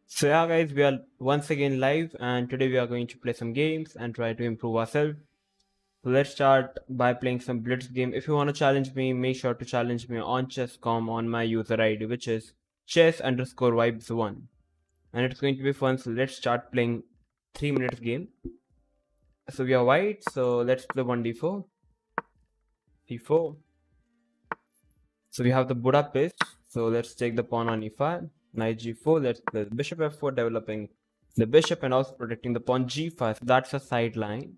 So yeah guys, we are once again live and today we are going to play some games and try to improve ourselves. So let's start by playing some Blitz game. If you want to challenge me, make sure to challenge me on chess.com on my user ID, which is chess_vibes1. And it's going to be fun, so let's start playing 3 minutes game. So we are white, so let's play 1d4, c4. So we have the Budapest, so let's take the pawn on e5, knight g4, let's play bishop f4, developing the bishop and also protecting the pawn g5. So that's a sideline,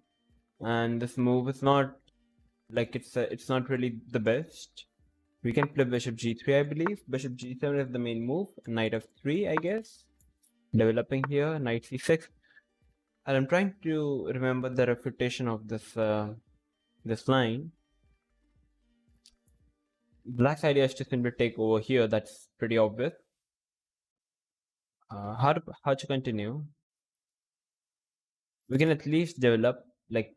and this move is not like it's not really the best. We can play bishop g3, I believe. Bishop g7 is the main move. Knight f3, I guess. Developing here, knight c6. And I'm trying to remember the refutation of this line. Black's idea is to simply take over here. That's pretty obvious. How to continue? We can at least develop like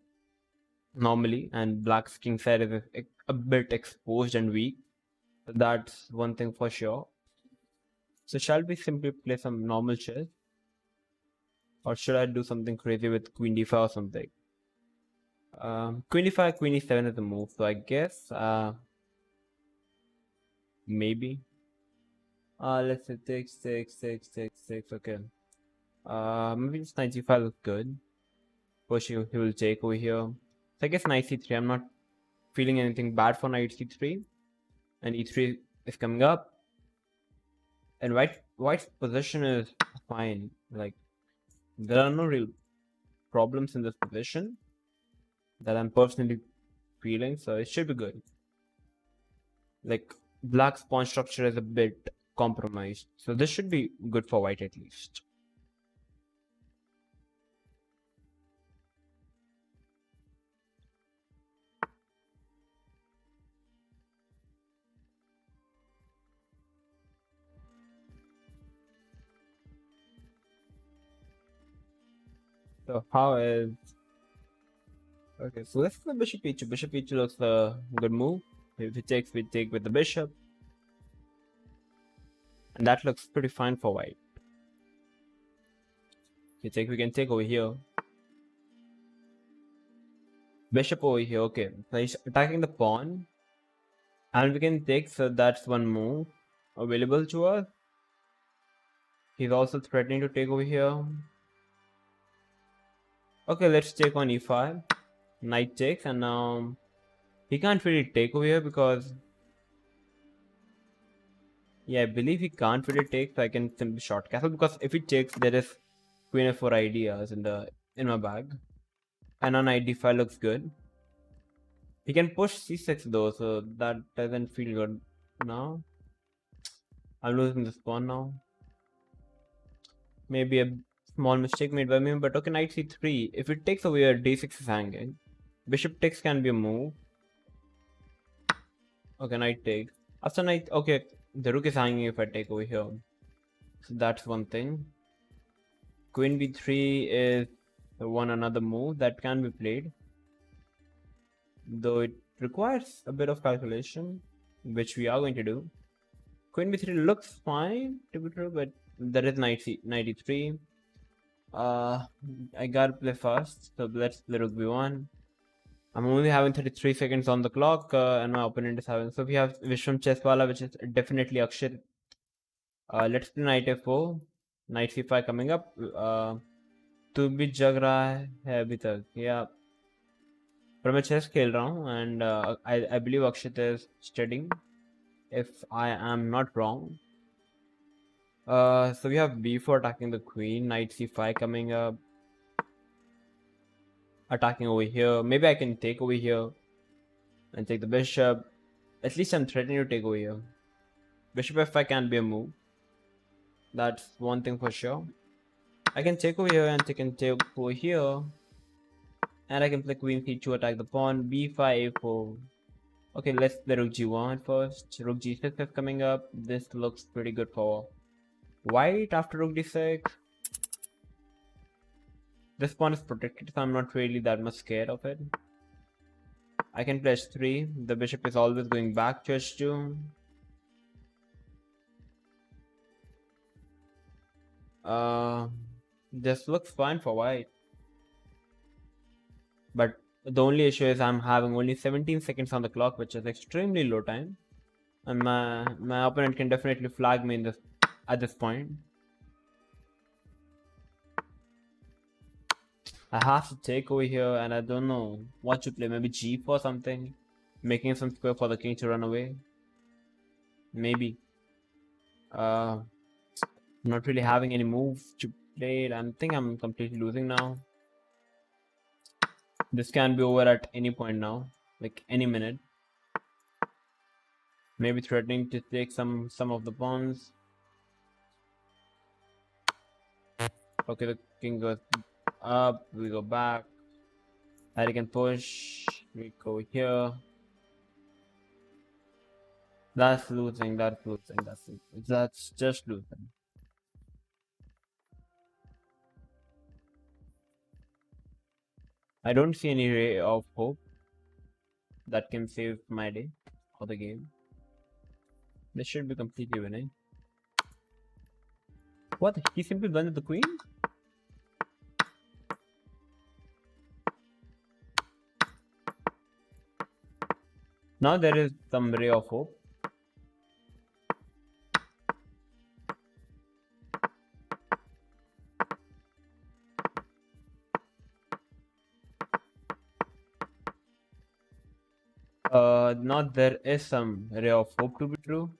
normally, and Black's king side is a bit exposed and weak. That's one thing for sure. So shall we simply play some normal chess, or should I do something crazy with queen d5 or something? Queen d5, queen e7 is a move, so I guess maybe. Let's say takes. Okay. Maybe this knight g5 looks good. Push he will take over here. So I guess knight c3. I'm not feeling anything bad for knight c3, and e3 is coming up. And white's position is fine. Like there are no real problems in this position that I'm personally feeling, so it should be good. Like black's pawn structure is a bit compromised, so this should be good for white at least. So how is okay? So let's play bishop e2. Bishop e2 looks a good move. If it takes, we take with the bishop, and that looks pretty fine for white. If we can take over here. Bishop over here. Okay, so he's attacking the pawn, and we can take. So that's one move available to us. He's also threatening to take over here. Okay, let's take on e5. Knight takes, and now he can't really take over here because yeah, I believe he can't really take, so I can simply short castle, because if he takes, there is queen f4 ideas in my bag. And on knight d5 looks good. He can push c6 though, so that doesn't feel good now. I'm losing this pawn now. Maybe a small mistake made by me, but okay, knight c3. If it takes over here, d6 is hanging. Bishop takes can be a move. Okay, knight takes. After knight, okay, the rook is hanging if I take over here. So that's one thing. Queen b3 is another move that can be played, though it requires a bit of calculation, which we are going to do. Queen b3 looks fine to be true, but there is knight e3. I gotta play fast, so let's play rook b1. I'm only having 33 seconds on the clock, and my opponent is having. So we have Vishwam Chesswala, which is definitely Akshit. Let's play knight f4, knight c5 coming up. तू भी जग रहा है अभी तक या पर मैं chess खेल रहा हूँ and I believe Akshit is studying if I am not wrong. So we have b4 attacking the queen, knight c5 coming up, attacking over here. Maybe I can take over here and take the bishop. At least I'm threatening to take over here. Bishop f5 can be a move. That's one thing for sure. I can take over here and I can take over here. And I can play queen c2, attack the pawn, b5, a4. Okay, let's play rook g1 first. Rook g6 is coming up. This looks pretty good for white after rook d6. This pawn is protected, so I'm not really that much scared of it. I can play h3. The bishop is always going back to h2. Uh, this looks fine for white, but the only issue is I'm having only 17 seconds on the clock, which is extremely low time, and my opponent can definitely flag me in this at this point. I have to take over here, and I don't know what to play. Maybe g4 or something, making some square for the king to run away. Maybe. Uh, not really having any move to play. I think I'm completely losing now. This can be over at any point now, like any minute. Maybe threatening to take some of the pawns. Okay, the king goes up. We go back. Harry can push. We go here. That's losing. That's losing. That's just losing. I don't see any ray of hope that can save my day or the game. This should be completely winning. What? He simply blundered the queen? Now there is some ray of hope. Now there is some ray of hope to be true.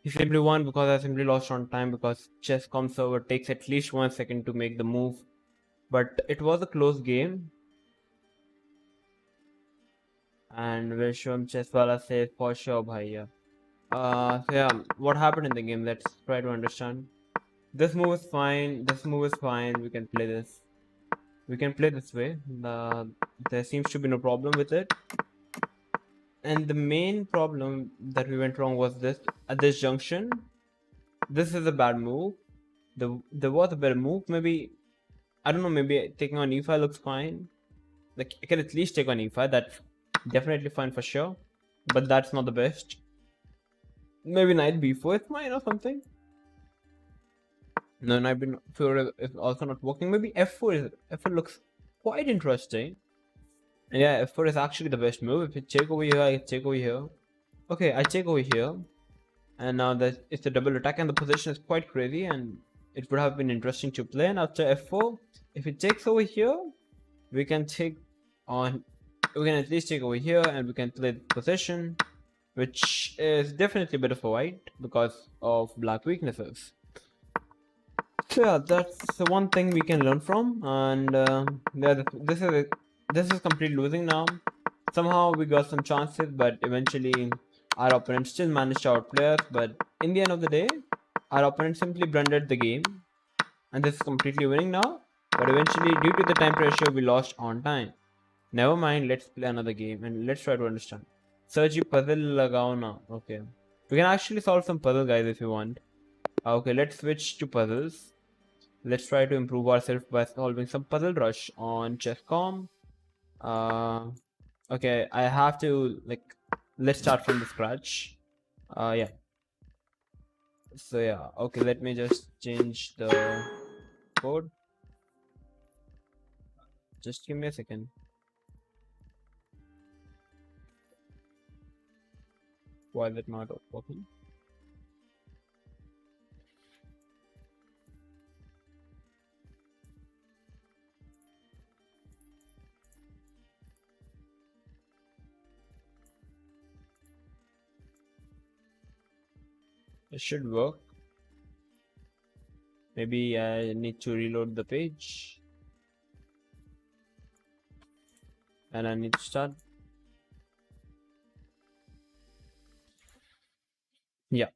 He simply won because I simply lost on time because Chess.com server takes at least 1 second to make the move. But it was a close game. And Vishwam Chesswala says for sure, bhaiya. So yeah, what happened in the game? Let's try to understand. This move is fine. This move is fine. We can play this. We can play this way. There seems to be no problem with it. And the main problem that we went wrong was this. At this junction, this is a bad move. There was a better move. Maybe, I don't know, maybe taking on e5 looks fine. Like, I can at least take on e5. That's definitely fine for sure. But that's not the best. Maybe knight b4 is fine or something. No, knight b4 is also not working. Maybe f4 looks quite interesting. And yeah, f4 is actually the best move. If you take over here, I take over here. Okay, I take over here. And now that it's a double attack and the position is quite crazy and it would have been interesting to play. And after f4, if it takes over here, we can take on, we can at least take over here and we can play the position, which is definitely better for white because of black weaknesses. So yeah, that's the one thing we can learn from. And yeah, this is completely losing now. Somehow we got some chances, but eventually our opponent still managed to outplay us. But in the end of the day, our opponent simply blundered the game. And this is completely winning now. But eventually, due to the time pressure, we lost on time. Never mind, let's play another game and let's try to understand. Search puzzle lagao na. Okay. We can actually solve some puzzle, guys, if you want. Okay, let's switch to puzzles. Let's try to improve ourselves by solving some puzzle rush on Chess.com. Okay, I have to, like, let's start from the scratch. Yeah. So yeah, okay, let me just change the code. Just give me a second. Why is it not working? It should work. Maybe I need to reload the page. And I need to start. Yeah.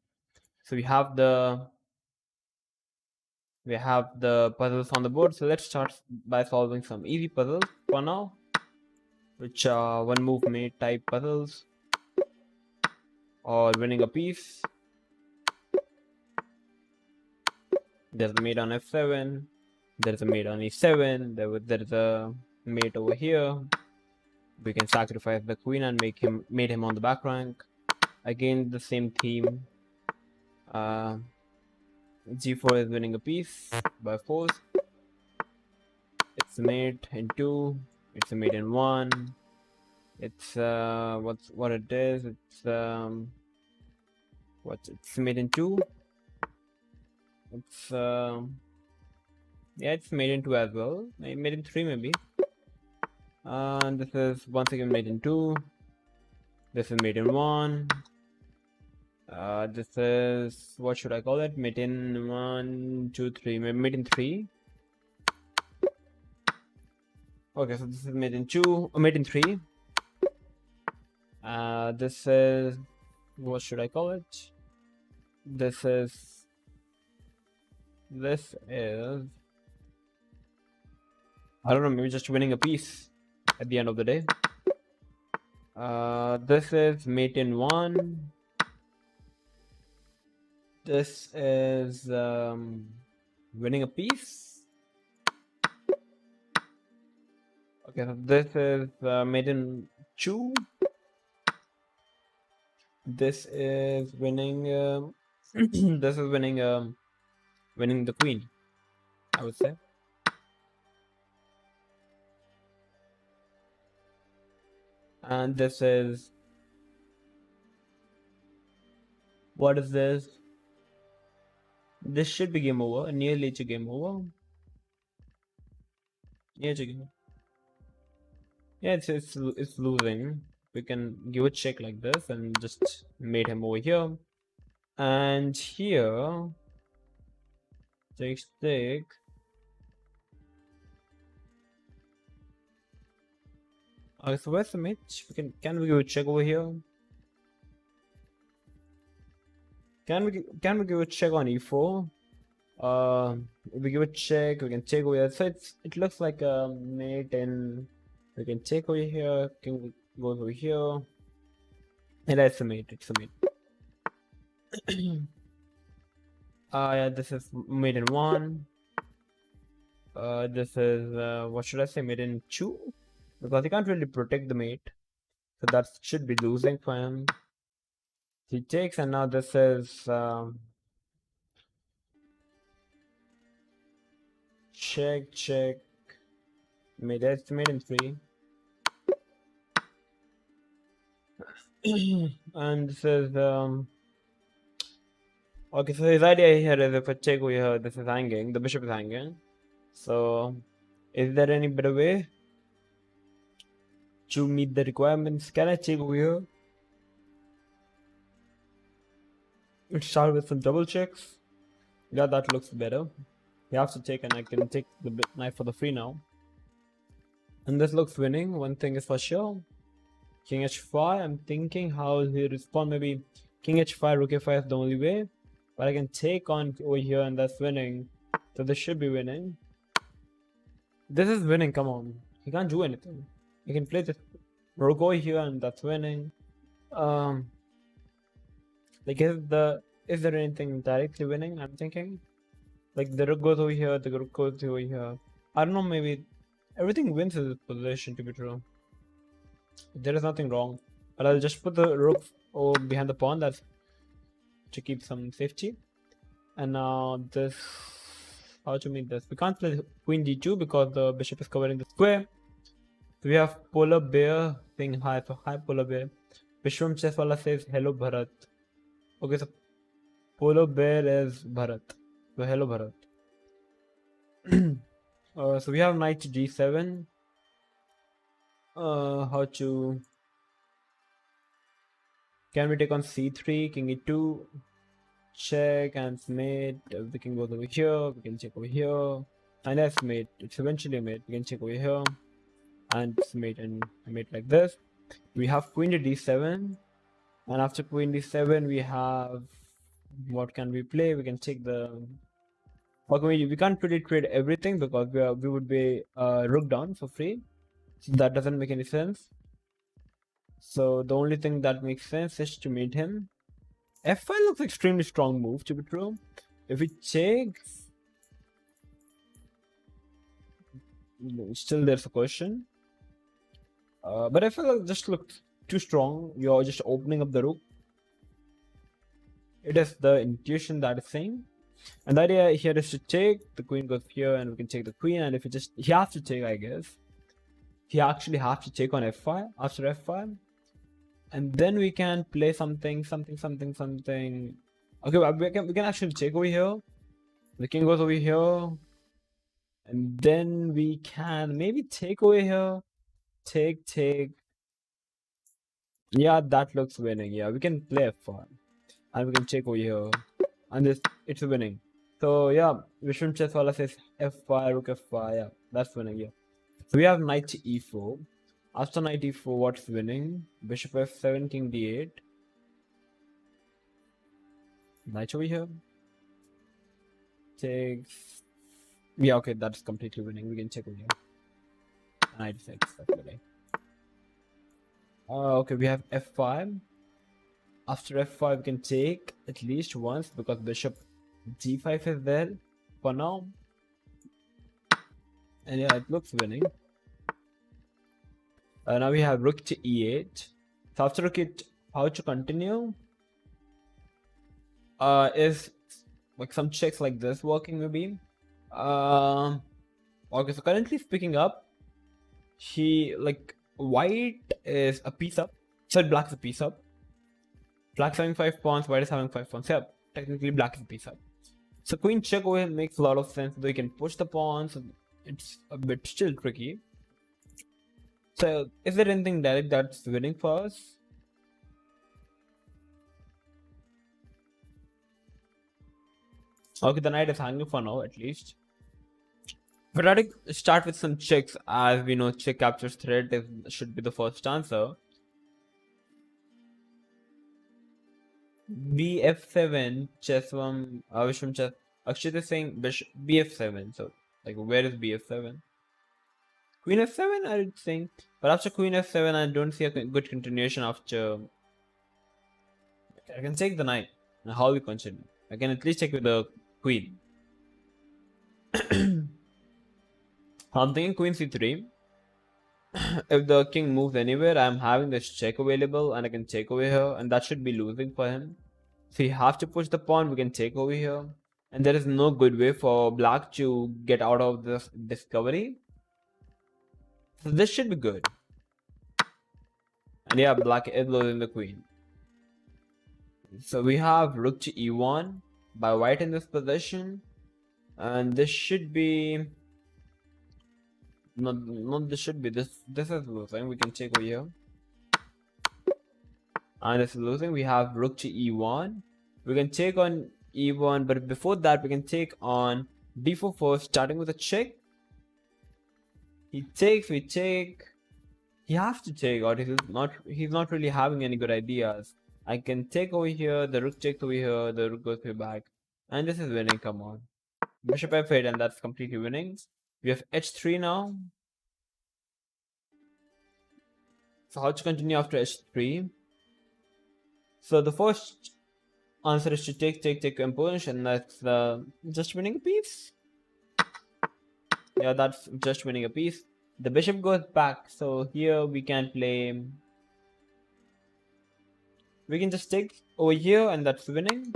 So we have the puzzles on the board. So let's start by solving some easy puzzles for now, which are one move made type puzzles or winning a piece. There's a mate on f7. There's a mate on e7. There's a mate over here. We can sacrifice the queen and mate him on the back rank. Again, the same theme. G4 is winning a piece by force. It's a mate in 2. It's a mate in 1. It's what it is. It's it's mate in 2. It's yeah, it's mate in 2 as well. Mate in 3 maybe. And this is once again mate in 2. This is mate in 1. This is, what should I call it? Mate in 1, 2, 3. Mate in 3. Okay, so this is mate in 2, mate in 3. This is, what should I call it? This is, I don't know, maybe just winning a piece at the end of the day. This is mate in 1. This is winning a piece. Okay, so this is mate in 2. This is winning. This is winning. Winning the queen, I would say. And this is, what is this? This should be game over. Nearly to game over. Yeah, it's losing. We can give a check like this and just mate him over here. And here, take. So where's the mate? Can we give a check over here? Can we give a check on e4? If we give a check, we can take over here. So it looks like a mate, and we can take over here. Can we go over here? And that's a mate. It's a mate. Yeah, this is mate in 1. This is what should I say? Mate in 2, because he can't really protect the mate, so that should be losing for him. He takes, and now this is check. Mate, that's mate in 3. And this is okay, so his idea here is if I check over here, this is hanging, the bishop is hanging. So is there any better way to meet the requirements? Can I check over here? Let's start with some double checks. Yeah, that looks better. You have to take, and I can take the knight for the free now. And this looks winning. One thing is for sure. King h5. I'm thinking how he respond. Maybe king h5, rook a5 is the only way. But I can take on over here, and that's winning. So this should be winning. This is winning. Come on. He can't do anything. He can play this rook over here, and that's winning. Like, is there anything directly winning? I'm thinking. Like, the rook goes over here, the rook goes over here. I don't know, maybe everything wins in this position, to be true. There is nothing wrong. But I'll just put the rook over behind the pawn, that's to keep some safety. And now this, how to meet this? We can't play queen d2 because the bishop is covering the square. So we have polar bear saying hi. So hi polar bear. Vishwam Chesswala says hello Bharat. Okay, so polar bear is Bharat. So hello Bharat. So we have knight g7. How to? Can we take on c3, king e2, check and mate? The king goes over here. We can check over here, and that's mate. It's eventually mate. We can check over here, and it's mate and mate like this. We have queen to d7, and after queen d7, we have, what can we play? We can take the. Okay, we can't really trade everything because we would be rook down for free. So that doesn't make any sense. So the only thing that makes sense is to mate him. f5 looks extremely strong move, to be true. If we check, Still, there's a question. But I feel like just looks too strong. You're just opening up the rook. It is the intuition that is saying. And the idea here is to take. The queen goes here, and we can take the queen. And if you just, he has to take, I guess. He actually has to take on f5 after f5. And then we can play something. Okay, we can actually take over here. The king goes over here. And then we can maybe take over here. Take. Yeah, that looks winning. Yeah, we can play f5. And we can take over here. And this, it's winning. So yeah, Vishnu Chesswala says f5, rook f5. Yeah, that's winning. Yeah. So we have knight to e4. After knight e4, what's winning? Bishop f7, king d8. Knight over here. Takes. Yeah, okay, that's completely winning. We can check over here. Knight f6, that's winning. Okay, we have f5. After f5, we can take at least once because bishop g5 is there for now. And yeah, it looks winning. Now we have rook to e8. So after rook it, how to continue? Is like some checks like this working maybe? Okay, so currently it's picking up. He like white is a piece up. So black is a piece up. Black's having 5 pawns, white is having 5 pawns. Yeah, technically black is a piece up. So queen check over here makes a lot of sense. Though you can push the pawns, it's a bit still tricky. So is there anything direct that's winning for us? Okay, the knight is hanging for now at least. But I think start with some checks, as we know check captures threat should be the first answer. bf7 chess1 Vishwam chess. Akshit is saying bf7. So like where is bf7? Queen f7 I would think. But after queen f7 I don't see a good continuation after. I can take the knight. And how we continue? I can at least check with the queen. I'm thinking queen c3. If the king moves anywhere, I'm having this check available and I can take over here, and that should be losing for him. So you have to push the pawn, we can take over here. And there is no good way for black to get out of this discovery. So this should be good. And yeah, black is losing the queen. So we have rook to e1 by white in this position. And this should be... Not this should be. This is losing. We can take over here. And this is losing. We have rook to e1. We can take on e1, but before that we can take on d4 first, starting with a check. He takes, we take. He has to take, or he's not really having any good ideas. I can take over here, the rook takes over here, the rook goes back. And this is winning, come on. Bishop f8, and that's completely winning. We have h3 now. So how to continue after h3? So the first answer is to take and and that's just winning a piece. Yeah, that's just winning a piece. The bishop goes back, so here we can play. We can just take over here, and that's winning.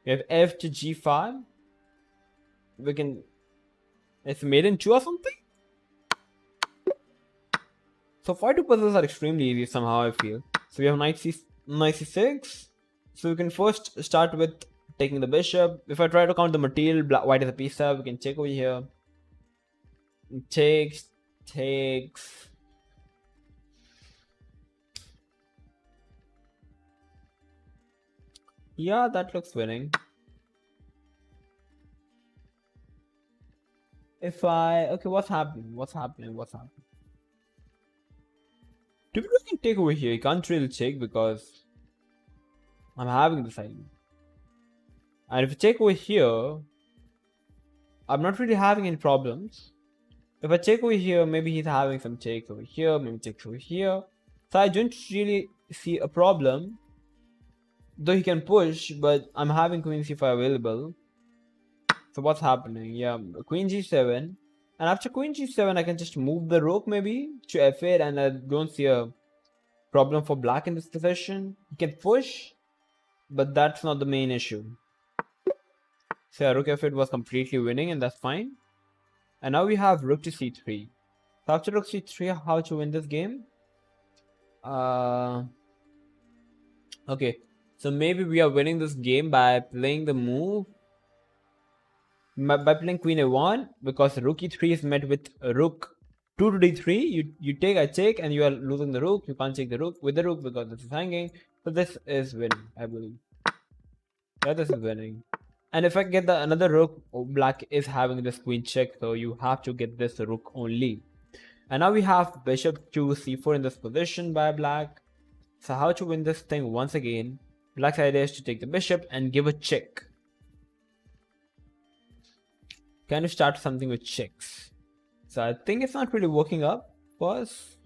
We have f to g5. We can. It's made in 2 or something. So 5-2 puzzles are extremely easy somehow, I feel. So we have knight c6. So we can first start with taking the bishop. If I try to count the material, white is a piece up. We can take over here. Takes. Yeah, that looks winning. If I... Okay, what's happening? To be honest, can take over here. You can't really take because I'm having this idea. And if you take over here, I'm not really having any problems. If I take over here, maybe he's having some takes over here, maybe takes over here. So I don't really see a problem. Though he can push, but I'm having queen c5 available. So what's happening? Yeah, queen g7. And after queen g7, I can just move the rook maybe to f8, and I don't see a problem for black in this position. He can push, but that's not the main issue. So yeah, rook f8 was completely winning, and that's fine. And now we have rook to c3. So after rook c3, how to win this game? Okay, so maybe we are winning this game by playing the move by playing queen a1, because rook e3 is met with rook 2 to d3. You take, I take, and you are losing the rook. You can't take the rook with the rook because this is hanging. So this is winning, I believe. Yeah, this is winning. And if I get another rook, black is having this queen check, so you have to get this rook only. And now we have bishop to c4 in this position by black. So how to win this thing once again? Black's idea is to take the bishop and give a check. Can you start something with checks? So I think it's not really working up for us.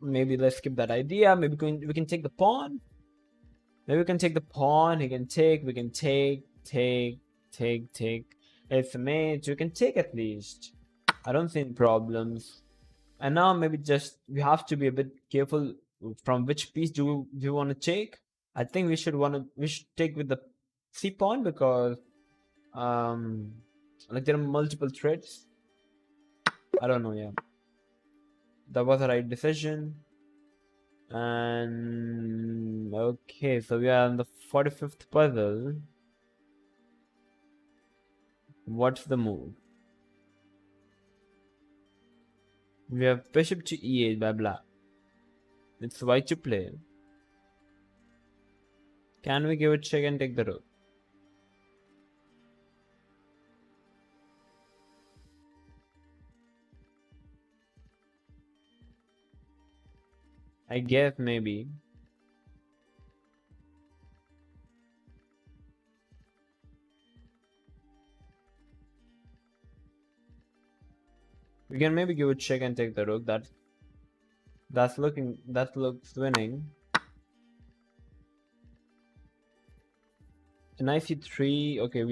Maybe let's skip that idea. Maybe we can take the pawn. Maybe we can take the pawn. He can take. We can take. It's a mate. You can take at least. I don't see any problems. And now maybe just we have to be a bit careful from which piece do you want to take. I think we should take with the c pawn, because like there are multiple threats. I don't know. Yeah, that was the right decision. And okay, so we are on the 45th puzzle. What's the move? We have bishop to e8 by black. It's white to play. Can we give it a check and take the rook? I guess maybe. We can maybe give it a check and take the rook. That looks winning. Knight c3. Okay,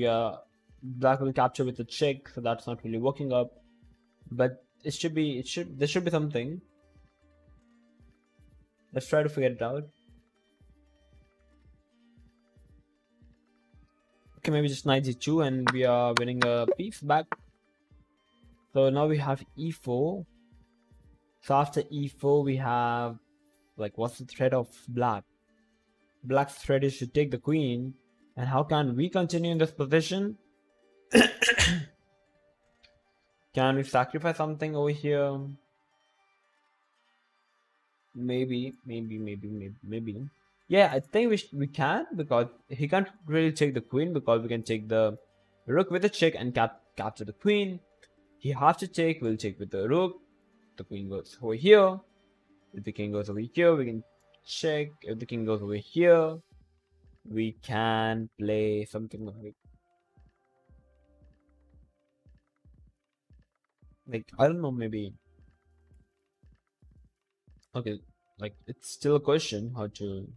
black will capture with a check, so that's not really working up. But there should be something. Let's try to figure it out. Okay, maybe just knight g2 and we are winning a piece back. So now we have e4. So after e4 we have, like, what's the threat of black? Black's threat is to take the queen. And how can we continue in this position? Can we sacrifice something over here? Maybe. Yeah, I think we can, because he can't really take the queen, because we can take the rook with a check and capture the queen. He has to take, we'll take with the rook. The queen goes over here. If the king goes over here, we can check. If the king goes over here, we can play something like I don't know, maybe. Okay, like it's still a question how to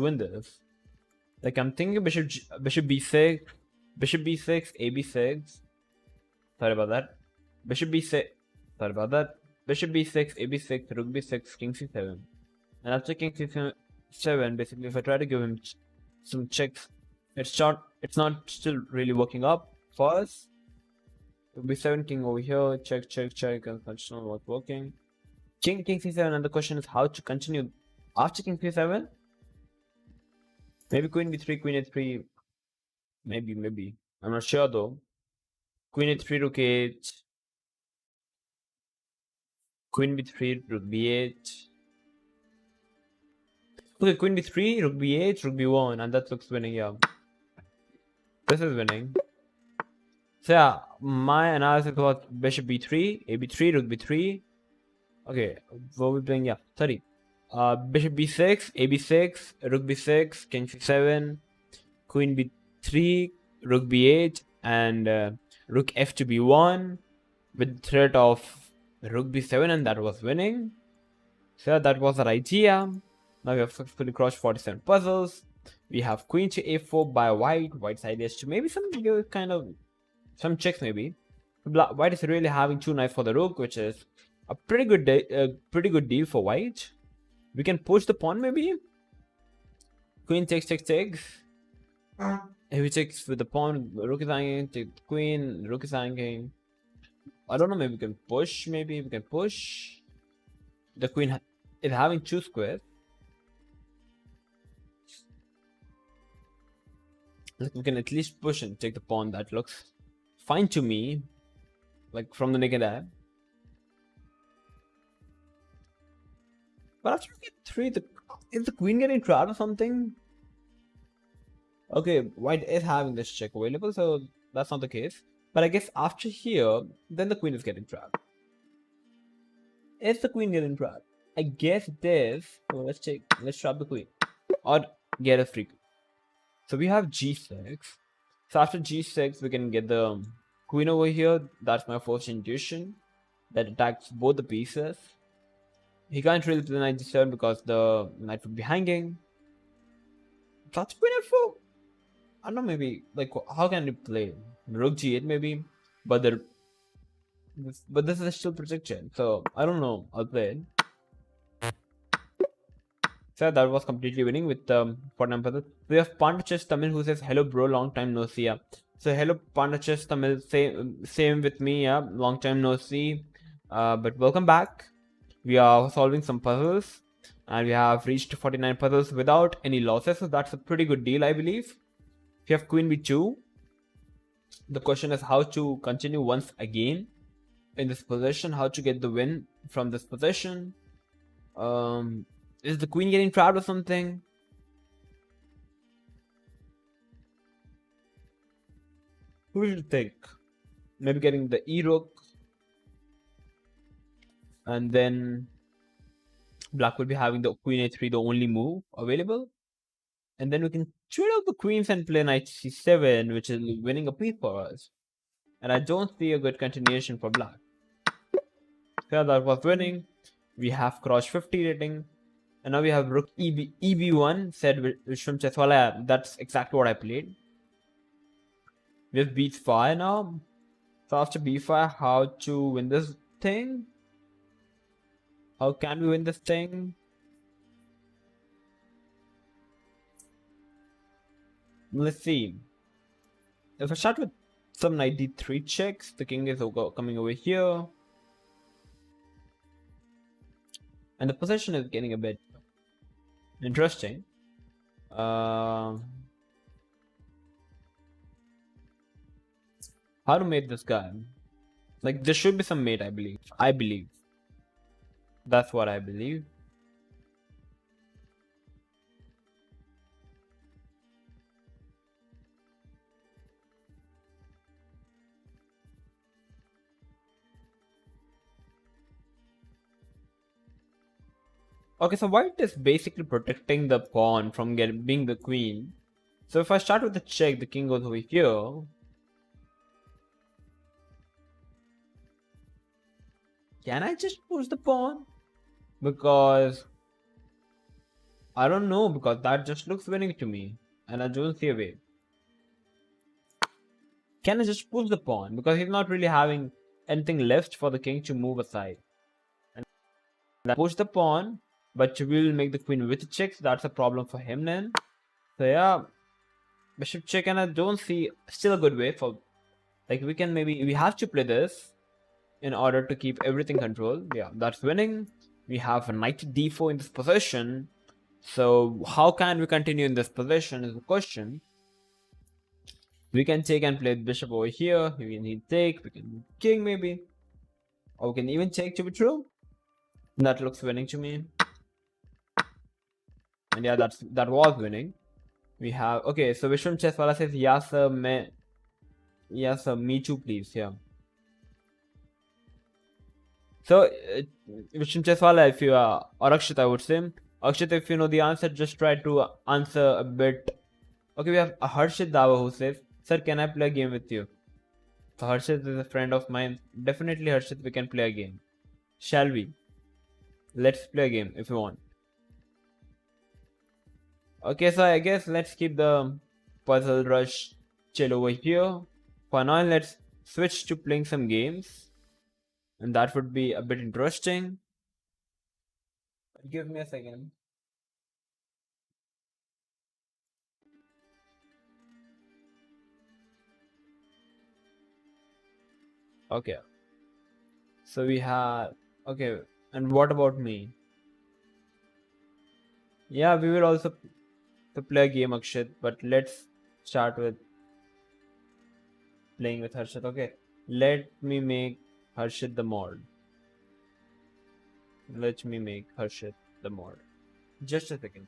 win this. Like I'm thinking bishop b6, bishop b6, a b6. Sorry about that. Bishop b6. Sorry about that. Bishop b6, a b6, rook b6, king c7. And after king c7, basically, if I try to give him some checks, it's not still really working up for us. Rook b7, king over here, check, and that's not working. King c7, and the question is how to continue after king c7. Maybe queen b3, queen a3. Maybe. I'm not sure though. Queen a3, rook a8. Queen b3, rook b8. Okay, queen b3, rook b8, rook b1, and that looks winning, yeah. This is winning. So yeah, my analysis was bishop b3, a b3, rook b3. Okay, what are we playing? Yeah, 30. Bishop b6, a b6, rook b6, king c7, queen b3, rook b8, and rook f to b1 with the threat of rook b7, and that was winning. So that was our idea. Now we have successfully crossed 47 puzzles. We have queen to a4 by white. White's idea is to maybe some kind of some checks maybe. White is really having two knights for the rook, which is a pretty good deal for white. We can push the pawn maybe. Queen takes. If he takes with the pawn, rook is hanging. Take the queen, rook is hanging. I don't know. Maybe we can push. Maybe we can push. The queen is having two squares. Like we can at least push and take the pawn. That looks fine to me, like from the naked eye. But after we get three, is the queen getting trapped or something? Okay, white is having this check available, so that's not the case. But I guess after here, then the queen is getting trapped. Is the queen getting trapped? I guess it is. So let's trap the queen. Or get a free. So we have g6. So after g6, we can get the queen over here. That's my first intuition. That attacks both the pieces. He can't really play knight g7 because the knight would be hanging. That's queen f4. I don't know, maybe like how can you play rook g8 maybe, but this is still protection, so I don't know. I'll play it. So that was completely winning with 49 puzzle. We have Pandachess Tamil who says hello bro, long time no see. Yeah. So hello Pandachess Tamil, same with me. Yeah, long time no see. But welcome back. We are solving some puzzles, and we have reached 49 puzzles without any losses. So that's a pretty good deal, I believe. If you have queen b2, the question is how to continue once again in this position, how to get the win from this position. Is the queen getting trapped or something? Who should think? Maybe getting the e-rook, and then black will be having the queen a3, the only move available. And then we can trade out the queens and play knight c7, which is winning a piece for us. And I don't see a good continuation for black. So that was winning. We have cross 50 rating. And now we have rook eb1, said Vishwam Cheswala. That's exactly what I played. We have b5 now. So after b5, how to win this thing? How can we win this thing? Let's see. If I start with some knight d3 checks, the king is coming over here. And the position is getting a bit interesting. How to mate this guy? Like there should be some mate, I believe. That's what I believe. Okay, so white is basically protecting the pawn from being the queen. So if I start with the check, the king goes over here. Can I just push the pawn? Because I don't know, because that just looks winning to me, and I don't see a way. Can I just push the pawn? Because he's not really having anything left for the king to move aside. And push the pawn, but we'll make the queen with checks. That's a problem for him then. So yeah, bishop check, and I don't see still a good way for, like we have to play this in order to keep everything controlled. Yeah, that's winning. We have a knight d4 in this position. So how can we continue in this position is the question. We can take and play bishop over here. We can take, we can king maybe. Or we can even take to be true. That looks winning to me. And yeah, that was winning. We have, okay, so Vishwam Cheswala says, yes sir, me too please, yeah. So, Vishwam Cheswala, if you are, or Akshit, I would say. Akshit, if you know the answer, just try to answer a bit. Okay, we have a Harshit Dava who says, sir, can I play a game with you? So Harshit is a friend of mine. Definitely, Harshit, we can play a game. Shall we? Let's play a game if you want. Okay, so I guess let's keep the puzzle rush chill over here. For now, let's switch to playing some games, and that would be a bit interesting. Give me a second. Okay, so we have. Okay, and what about me? Yeah, we will also to play a game, Akshit, but let's start with playing with Harshit. Okay, let me make Harshit the mod. Let me make Harshit the mod. Just a second.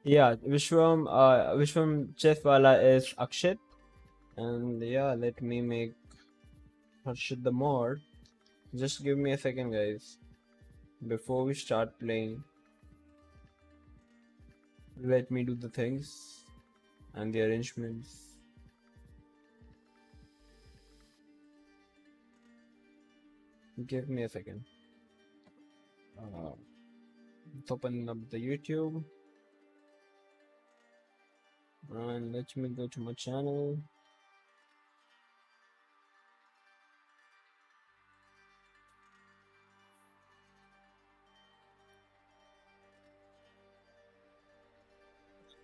Yeah, Vishwam Chesswala is Akshit, and yeah, let me make Harshit the mod. Just give me a second, guys. Before we start playing, let me do the things and the arrangements. Give me a second. Let's open up the YouTube and let me go to my channel.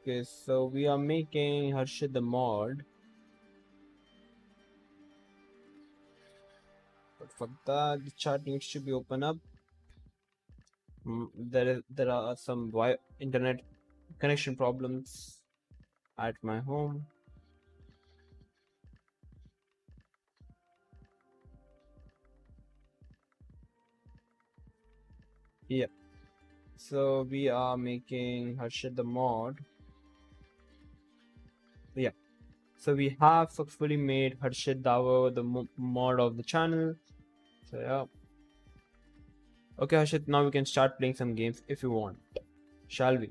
Okay, so we are making Harshit the mod. But for that, the chat needs to be open up. There are some internet connection problems at my home. Yep. So we are making Harshit the mod. Yeah. So we have successfully made Harshit Dawa the mod of the channel. So yeah. Okay, Harshit, now we can start playing some games if you want. Shall we?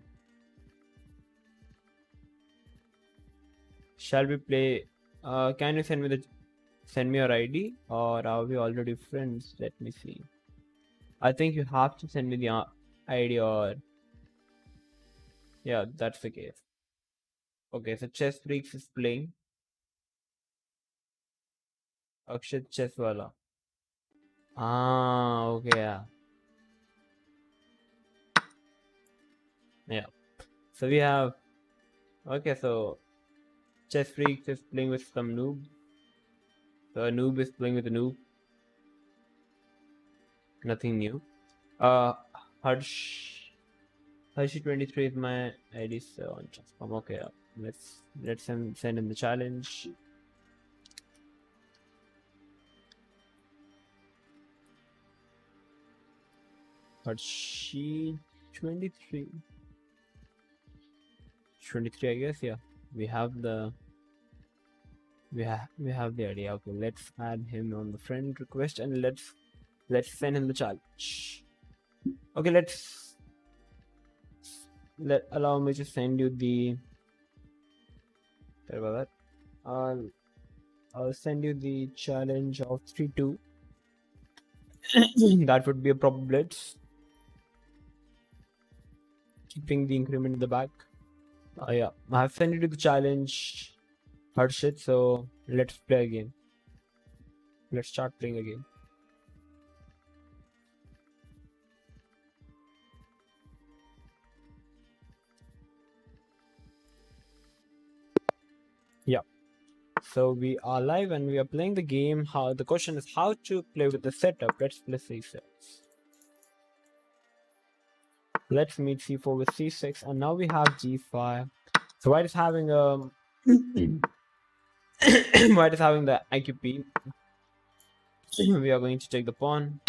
Shall we play? Can you send me your ID, or are we already friends? Let me see. I think you have to send me the ID, or yeah, that's the case. Okay, so Chess Freaks is playing Akshit Chesswala. Ah, okay, yeah. Yeah. So we have okay, so Chess Freaks is playing with some noob. So a noob is playing with a noob. Nothing new. Uh Harsh Hershey23 is my ID, so on Chess.com. Okay, let's send him the challenge. Hershey23. 23, I guess, yeah. We have the we have the idea. Okay, let's add him on the friend request and let's send him the challenge. Okay, allow me to send you the sorry about that. I'll send you the challenge of 3-2. That would be a proper blitz. Keeping the increment in the back. Yeah, I have sent you to the challenge, Harshit. So let's play again. Let's start playing again. Yeah. So we are live and we are playing the game. How the question is how to play with the setup. Let's play c6. Let's meet c4 with c6, and now we have g5. So white is having white is having the IQP. We are going to take the pawn.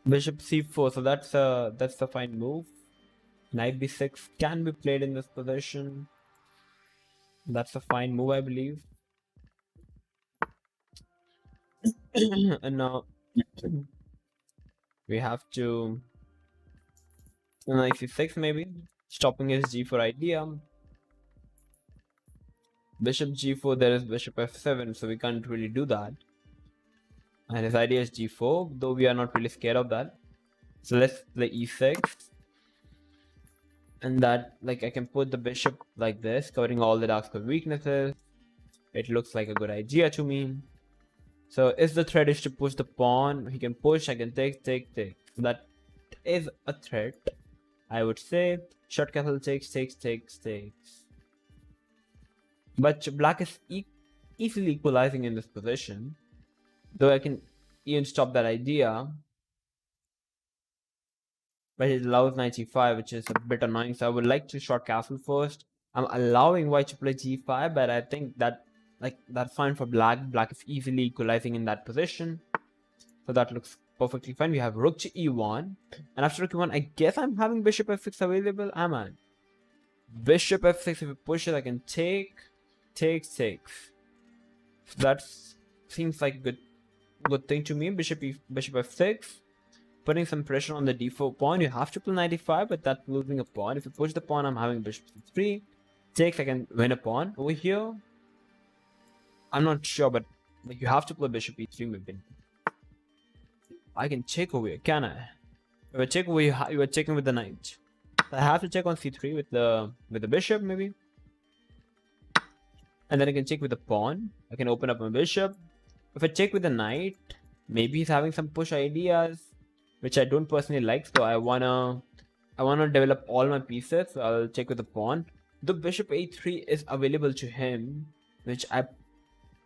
Bishop c4, so that's a fine move. Knight b6 can be played in this position. That's a fine move, I believe. And now we have to knight c6 maybe, stopping his g4 idea. Bishop g4, there is bishop f7, so we can't really do that. And his idea is g4, though we are not really scared of that. So let's play e6. And that, like, I can put the bishop like this, covering all the dark square weaknesses. It looks like a good idea to me. So if the threat is to push the pawn, he can push, I can take. So that is a threat, I would say. Short castle takes. But black is easily equalizing in this position. Though I can even stop that idea. But it allows knight e5, which is a bit annoying. So I would like to short castle first. I'm allowing white to play g5, but I think that that's fine for black. Black is easily equalizing in that position. So that looks perfectly fine. We have rook to e1. And after rook e1, I guess I'm having bishop f6 available. Am I? Bishop f6, if you push it, I can take. So that seems like a good thing to me. Bishop f6. Putting some pressure on the d4 pawn. You have to play knight e5, but that's losing a pawn. If you push the pawn, I'm having bishop c3. Takes, I can win a pawn. Over here, I'm not sure, but you have to play bishop e3 maybe. I can check over here, can I? If I check over here, you are checking with the knight. I have to check on c3 with the bishop maybe. And then I can check with the pawn. I can open up my bishop. If I check with the knight, maybe he's having some push ideas, which I don't personally like. So I wanna develop all my pieces. So I'll check with the pawn. The bishop a3 is available to him, which I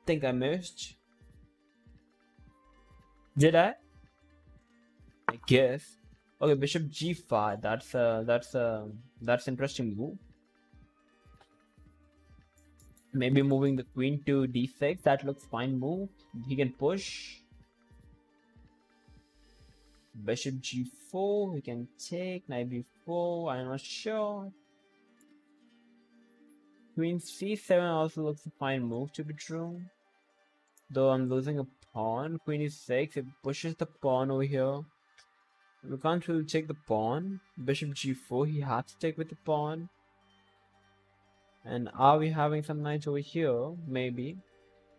think I missed. Did I? I guess. Okay, bishop g5. That's interesting move. Maybe moving the queen to d6. That looks fine move. He can push. Bishop g4. We can take knight b4. I'm not sure. Queen c7 also looks a fine move to be true. Though I'm losing a pawn. Queen e6. It pushes the pawn over here. We can't really take the pawn. Bishop g4. He has to take with the pawn. And are we having some knights over here? Maybe.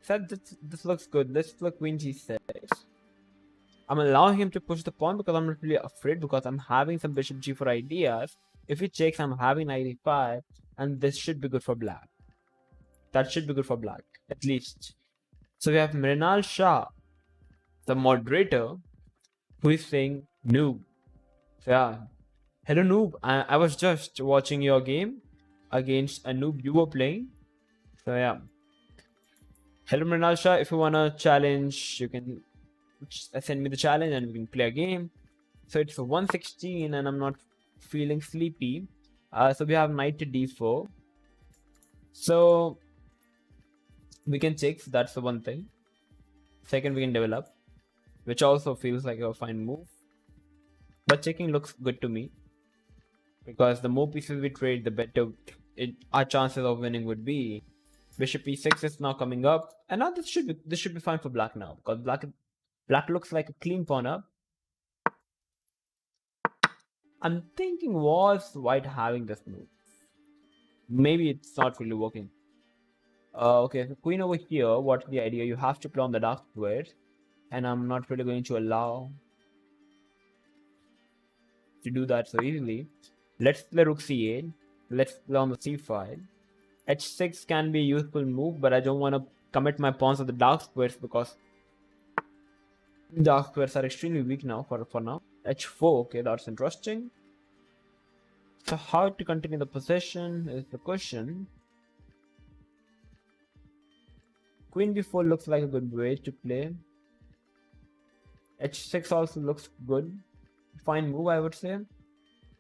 So this looks good. Let's play queen g6. I'm allowing him to push the pawn because I'm not really afraid, because I'm having some bishop g4 ideas. If he checks, I'm having knight e5, and this should be good for black. That should be good for black, at least. So we have Mrinal Shah, the moderator, who is saying noob. So yeah, hello noob. I was just watching your game against a noob you were playing. So yeah, hello Mrinal Shah. If you wanna challenge, you can send me the challenge and we can play a game. So it's 116 and I'm not feeling sleepy. So we have knight to d4. So we can check. So that's the one thing. Second, we can develop, which also feels like a fine move. But checking looks good to me, because the more pieces we trade, the better our chances of winning would be. Bishop e6 is now coming up, and now this should be fine for black now, because black looks like a clean pawn up. I'm thinking, was white having this move? Maybe it's not really working. Okay, so queen over here. What's the idea? You have to play on the dark squares, and I'm not really going to allow to do that so easily. Let's play rook c8. Let's play on the c5. h6 can be a useful move, but I don't want to commit my pawns to the dark squares, because dark squares are extremely weak now for now. h4, okay, that's interesting. So how to continue the possession is the question. Queen b4 looks like a good way to play. h6 also looks good. Fine move, I would say.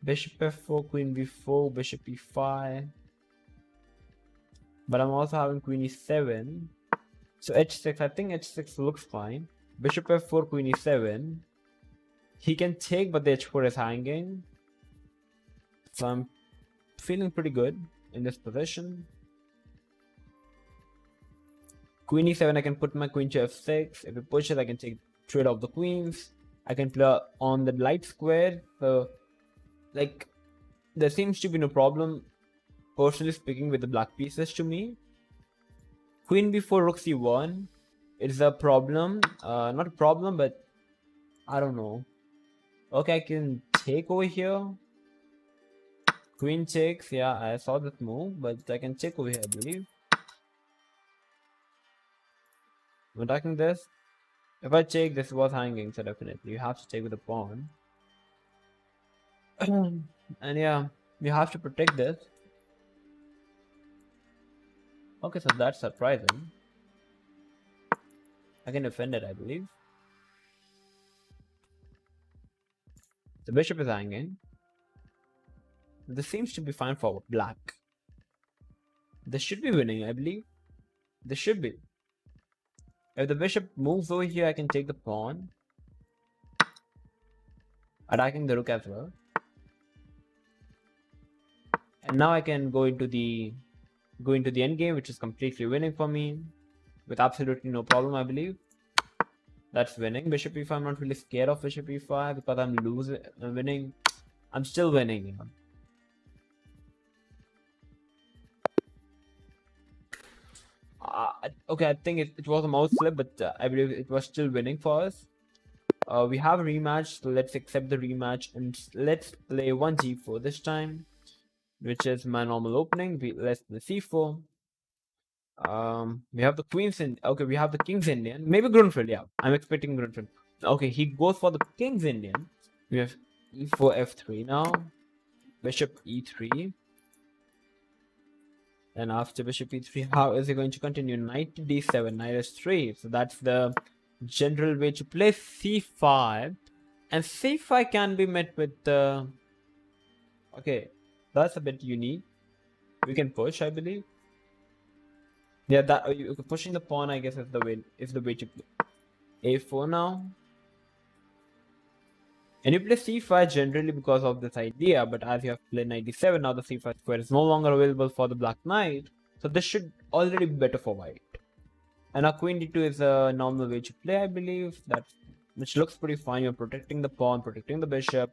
Bishop f4, queen b4, bishop e5. But I'm also having queen e7. So h6, I think h6 looks fine. Bishop f4, queen e7. He can take, but the h4 is hanging. So I'm feeling pretty good in this position. Queen e7, I can put my queen to f6. If it pushes, I can take trade off the queens. I can play on the light square. So, like, there seems to be no problem, personally speaking, with the black pieces to me. Queen b4, rook c1 is a problem. Not a problem, but I don't know. Okay, I can take over here. Queen takes. Yeah, I saw that move, but I can take over here, I believe. I'm attacking this. If I take, this was hanging, so definitely you have to take with the pawn. And yeah, you have to protect this. Okay, so that's surprising. I can defend it, I believe. The bishop is hanging. This seems to be fine for black. This should be winning, I believe. This should be. If the bishop moves over here, I can take the pawn. Attacking the rook as well. And now I can go into the endgame, which is completely winning for me. With absolutely no problem, I believe. That's winning. Bishop e5, I'm not really scared of bishop e5 because I'm winning. I'm still winning, you know. Okay, I think it was a mouse slip, but I believe it was still winning for us. We have a rematch, so let's accept the rematch and let's play 1g4 this time, which is my normal opening. Let's play c4. We have the queens in. Okay, we have the king's Indian. Maybe Grunfeld. Yeah, I'm expecting Grunfeld. Okay, he goes for the king's Indian. We have e4, f3 now. Bishop e3. And after bishop e3, how is he going to continue? Knight to d7, knight s3. So that's the general way to play c5. And c5 can be met with okay, that's a bit unique. We can push, I believe. Yeah, that pushing the pawn, I guess, is the way to play. a4 now. And you play c5 generally because of this idea, but as you have played knight d7, now the c5 square is no longer available for the black knight. So this should already be better for white. And now queen d2 is a normal way to play, I believe. Which looks pretty fine. You're protecting the pawn, protecting the bishop.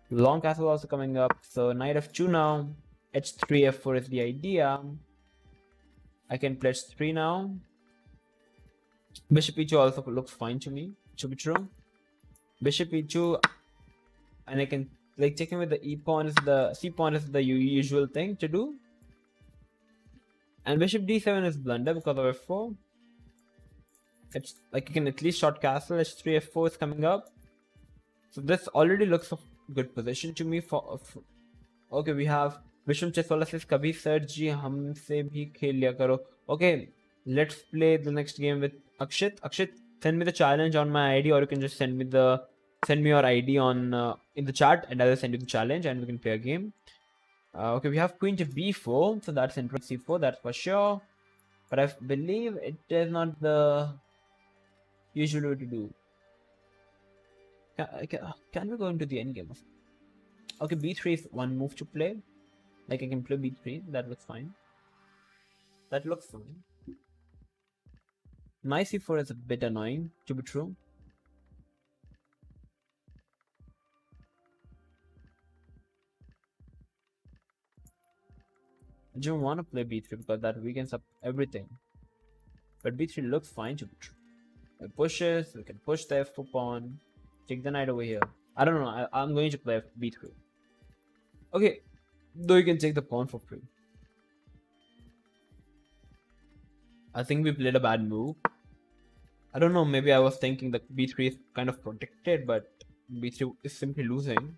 Long castle also coming up. So knight f2 now. h3, f4 is the idea. I can play h3 now. Bishop e2 also looks fine to me. To be true. Bishop e2, and I can like taking with the e pawn is the c pawn is the usual thing to do. And bishop d7 is blunder because of f4. It's like you can at least short castle. h3, f4 is coming up. So this already looks a good position to me for okay, we have Vishnu Cheswala says kabhi sir ji humse bhi khel liya karo. Okay, let's play the next game with Akshit. Akshit, send me the challenge on my ID, or you can just send me your ID on in the chat, and I'll send you the challenge, and we can play a game. Okay, we have queen to b4, so that's interesting. c4, that's for sure. But I believe it is not the usual way to do. Can we go into the endgame? Okay, b3 is one move to play. Like I can play b3, that looks fine. That looks fine. My c4 is a bit annoying, to be true. I don't want to play b3 because that weakens up everything. But b3 looks fine to be true. It pushes, we can push the f4 pawn, take the knight over here. I don't know, I'm going to play b3. Okay, though you can take the pawn for free. I think we played a bad move. I don't know, maybe I was thinking that b3 is kind of protected, but b3 is simply losing.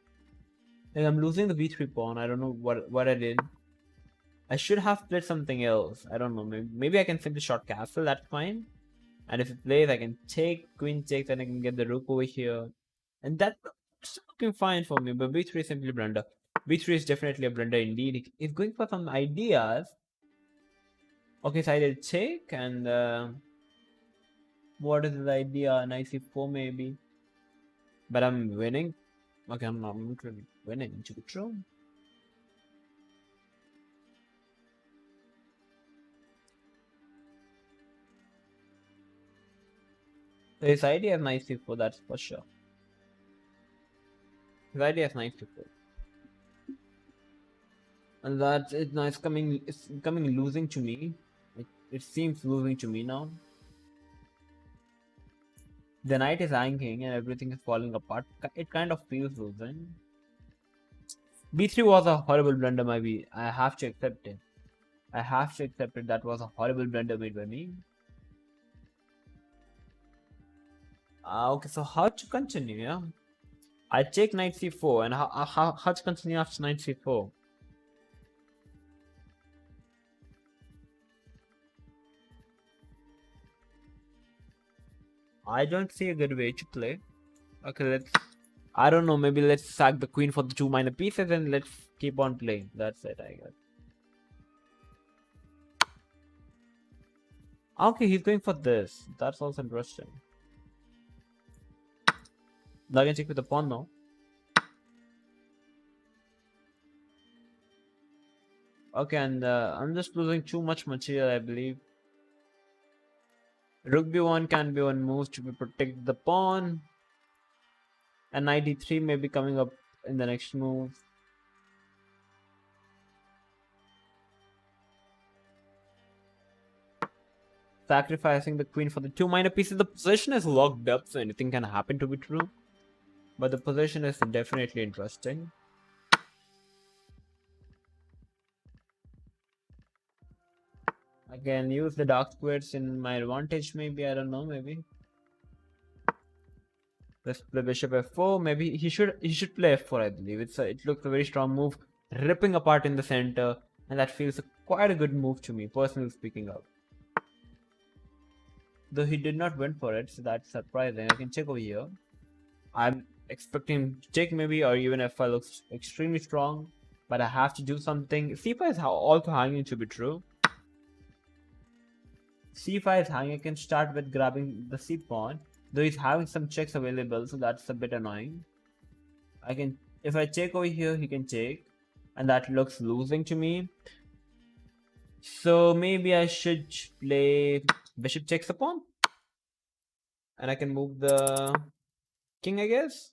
And I'm losing the b3 pawn. I don't know what I did. I should have played something else. I don't know. Maybe I can simply short castle. That's fine. And if it plays, I can take queen takes, and I can get the rook over here. And that's looking fine for me. But b3 is simply blunder. b3 is definitely a blunder indeed. He's going for some ideas. Okay, so I did take, and what is the idea? Knight c4 maybe. but I'm winning. Okay, I'm not really winning. To be true. So his idea is knight c4, that's for sure. His idea is knight c4. And that's it now. It's coming losing to me. It seems losing to me now. The knight is hanging and everything is falling apart. It kind of feels losing. B3 was a horrible blunder by me. I have to accept it. I have to accept it. That was a horrible blunder made by me. Okay, so how to continue? Yeah, I take knight c4, and how to continue after knight c4? I don't see a good way to play. Okay, let's. I don't know. Maybe let's sack the queen for the 2 minor pieces and let's keep on playing. That's it, I guess. Okay, he's going for this. That's also interesting. Now I can check with the pawn now. Okay, and I'm just losing too much material, I believe. Rook b1 can be one move to protect the pawn. And knight d3 may be coming up in the next move. Sacrificing the queen for the 2 minor pieces. The position is locked up, so anything can happen to be true. But the position is definitely interesting. I can use the dark squares in my advantage, maybe. I don't know, maybe. Let's play bishop f4. Maybe he should play f4, I believe. It looks a very strong move, ripping apart in the center, and that feels quite a good move to me, personally speaking of. Though he did not win for it, so that's surprising. I can check over here. I'm expecting him to take maybe, or even f5 looks extremely strong, but I have to do something. c5 is also hanging to be true. c5 is hanging. I can start with grabbing the c pawn, though he's having some checks available, so that's a bit annoying. If I take over here, he can take, and that looks losing to me. So maybe I should play bishop takes the pawn, and I can move the king, I guess.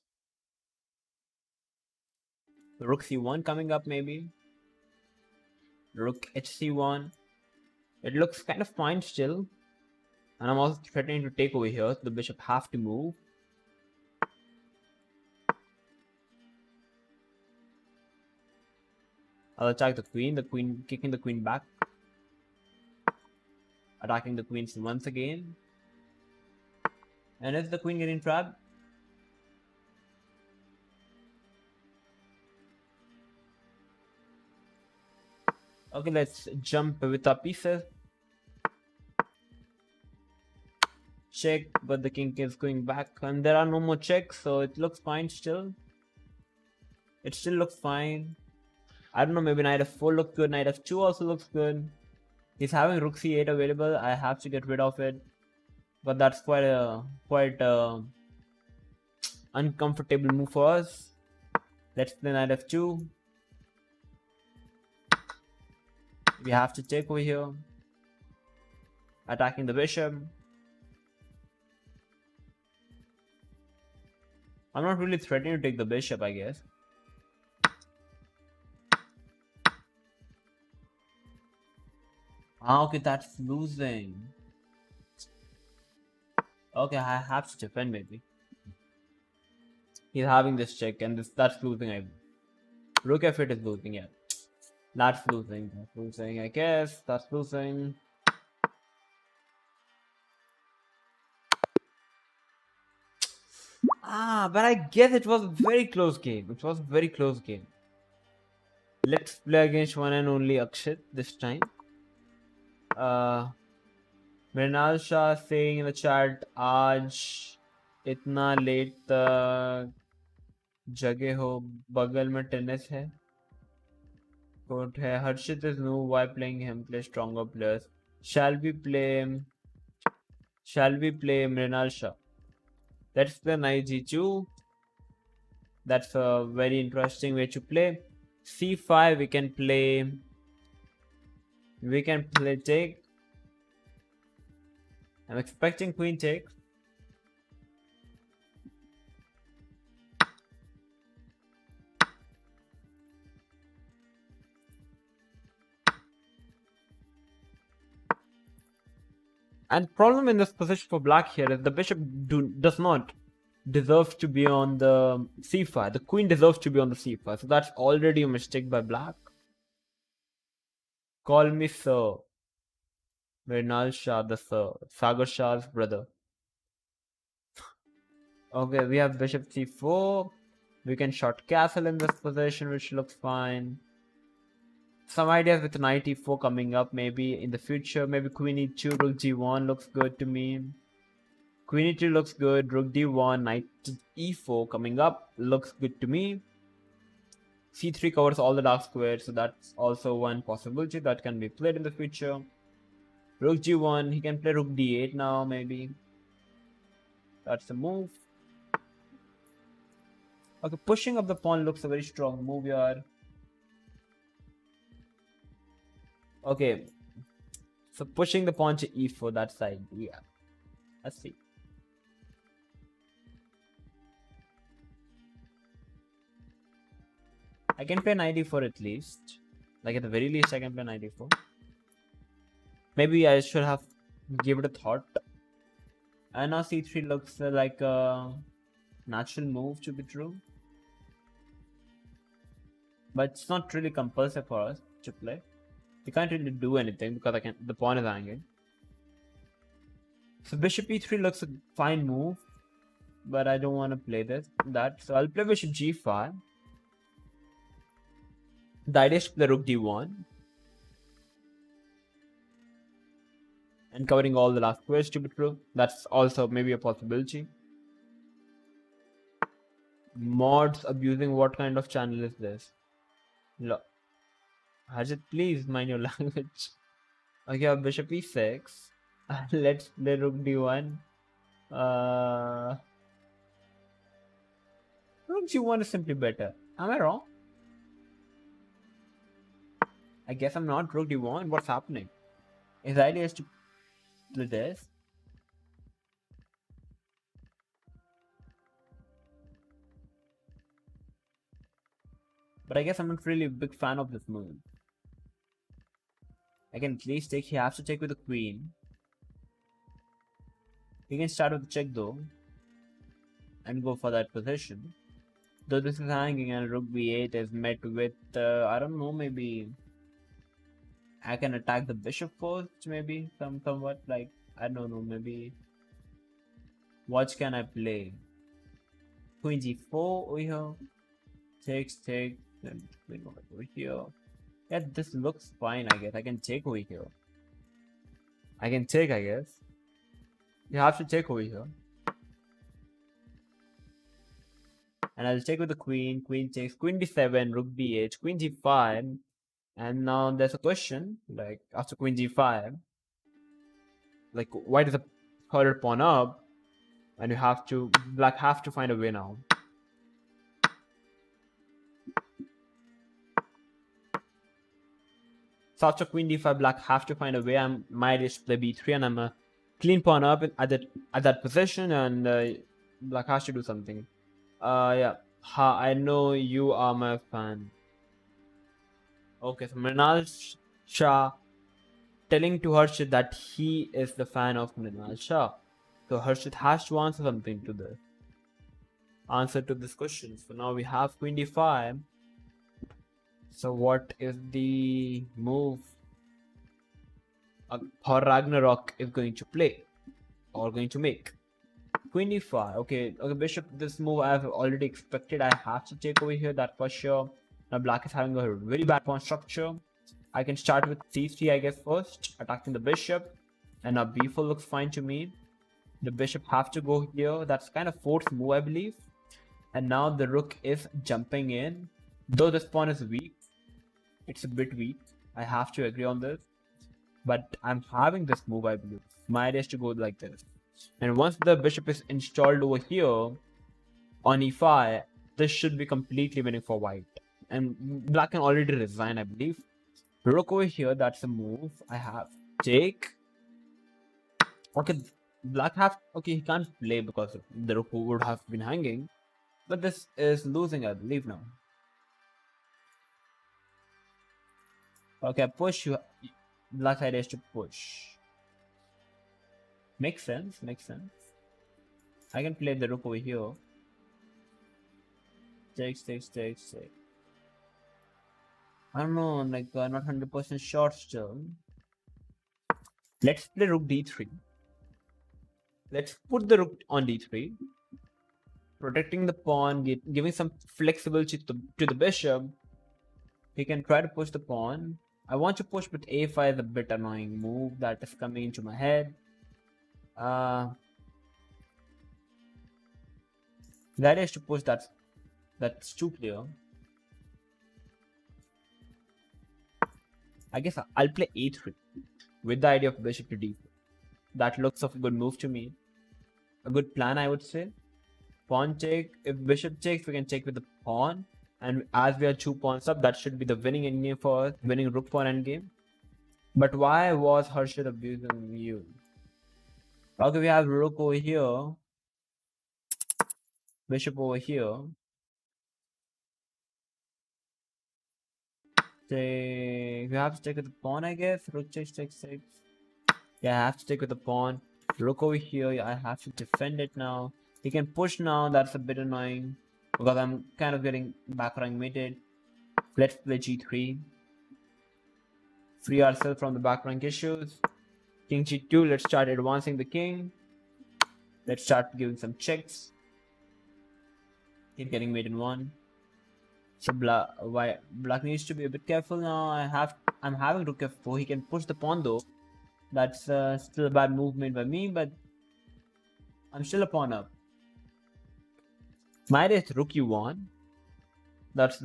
Rook c1 coming up, maybe. Rook hc1. It looks kind of fine still. And I'm also threatening to take over here, so the bishop have to move. I'll attack the queen kicking the queen back. Attacking the queens once again. And is the queen getting trapped? Okay, let's jump with our pieces. Check, but the king is going back, and there are no more checks, so it looks fine still. It still looks fine. I don't know, maybe knight f4 looks good, knight f2 also looks good. He's having rook c8 available. I have to get rid of it, but that's quite a uncomfortable move for us. Let's play knight f2. We have to take over here, attacking the bishop. I'm not really threatening to take the bishop, I guess. Okay, that's losing. Okay, I have to defend maybe. He's having this check, and that's losing. Rook f8 is losing, yeah. That's losing. That's losing, I guess. That's losing. But I guess it was a very close game. It was a very close game. Let's play against one and only Akshit this time. Mrinal Shah saying in the chat, आज इतना late तक जगे हो, बगल में tennis है. Quote है, Harshit is new. Why playing him? Play stronger players. Shall we play Mrinal Shah? Let's play knight g2. That's a very interesting way to play. C5 we can play take. I'm expecting queen take. And problem in this position for black here is the bishop does not deserve to be on the c5. The queen deserves to be on the c5. So that's already a mistake by black. Call me sir. Mrinal Shah the sir. Sagar Shah's brother. Okay, we have bishop c4. We can short castle in this position, which looks fine. Some ideas with knight e4 coming up maybe in the future. Maybe queen e2, rook g1 looks good to me. Queen e2 looks good. Rook d1, knight e4 coming up looks good to me. c3 covers all the dark squares, so that's also one possibility that can be played in the future. Rook g1, he can play rook d8 now maybe. That's the move. Okay, pushing up the pawn looks a very strong move here. Okay, so pushing the pawn to e4, that's the idea. Let's see. I can play knight e4 at least. Like at the very least, I can play knight e4. Maybe I should have given it a thought. And now c3 looks like a natural move to be true. But it's not really compulsive for us to play. We can't really do anything because the pawn is hanging. So bishop e3 looks a fine move, but I don't want to play that. So I'll play bishop g5. The idea is to play rook d1. And covering all the last squares to be true. That's also maybe a possibility. Mods abusing what kind of channel is this? Hajit, please mind your language. Okay, bishop e6. Let's play rook d1. Rook g1 is simply better. Am I wrong? I guess I'm not. Rook d1. What's happening? His idea is to play this. But I guess I'm not really a big fan of this move. I can at least take. He has to take with the queen. He can start with the check though. And go for that position. Though this is hanging and rook b8 is met with, I don't know, maybe I can attack the bishop first, maybe somewhat like, I don't know, maybe what can I play? Queen g4 over here, takes, then queen over here. Yeah, this looks fine, I guess. I can take over here. I can take, I guess. You have to take over here. And I'll take with the queen. Queen takes, queen d7, rook b8, queen g5. And now there's a question, like after queen g5, like why does the colored pawn up? And black have to find a way now. So after queen d5, black have to find a way. I might just play b3 and I'm a clean pawn up at that position, and black has to do something. Yeah. I know you are my fan. Okay, so Mrinal Shah telling to Harshit that he is the fan of Mrinal Shah. So Harshit has to answer something to this. Answer to this question. So now we have queen d5. So what is the move Thor Ragnarok is going to play or going to make? Queen e5. Okay, bishop. This move I've already expected. I have to take over here. That for sure. Now black is having a very bad pawn structure. I can start with c3, I guess, first, attacking the bishop. And now b4 looks fine to me. The bishop have to go here. That's kind of fourth move, I believe. And now the rook is jumping in. Though this pawn is weak, it's a bit weak. I have to agree on this. But I'm having this move, I believe. My idea is to go like this. And once the bishop is installed over here on e5, this should be completely winning for white. And black can already resign, I believe. Rook over here, that's a move. I have take. Okay, black have okay, he can't play because the rook would have been hanging. But this is losing, I believe now. Okay, push you. Black side is to push. Makes sense, makes sense. I can play the rook over here. Takes. I don't know, like not 100% sure still. Let's play rook d3. Let's put the rook on d3. Protecting the pawn, giving some flexibility to the bishop. He can try to push the pawn. I want to push, but a5 is a bit annoying move that is coming into my head. The idea is to push that's too clear. I guess I'll play a3 with the idea of bishop to d4. That looks of a good move to me. A good plan, I would say. Pawn take. If bishop takes, we can take with the pawn. And as we are 2 pawns up, that should be the winning endgame for us. Winning rook pawn endgame. But why was Harshit abusing you? Okay, we have rook over here. Bishop over here. We have to take with the pawn, I guess. Rook takes. Yeah, I have to take with the pawn. Rook over here. I have to defend it now. He can push now. That's a bit annoying because I'm kind of getting back rank mated. Let's play g3. Free ourselves from the back rank issues. King g2. Let's start advancing the king. Let's start giving some checks. Keep getting mate in one. So black needs to be a bit careful now. I'm having rook f4. He can push the pawn though. That's still a bad move made by me, but I'm still a pawn up. My idea is rook u1. That's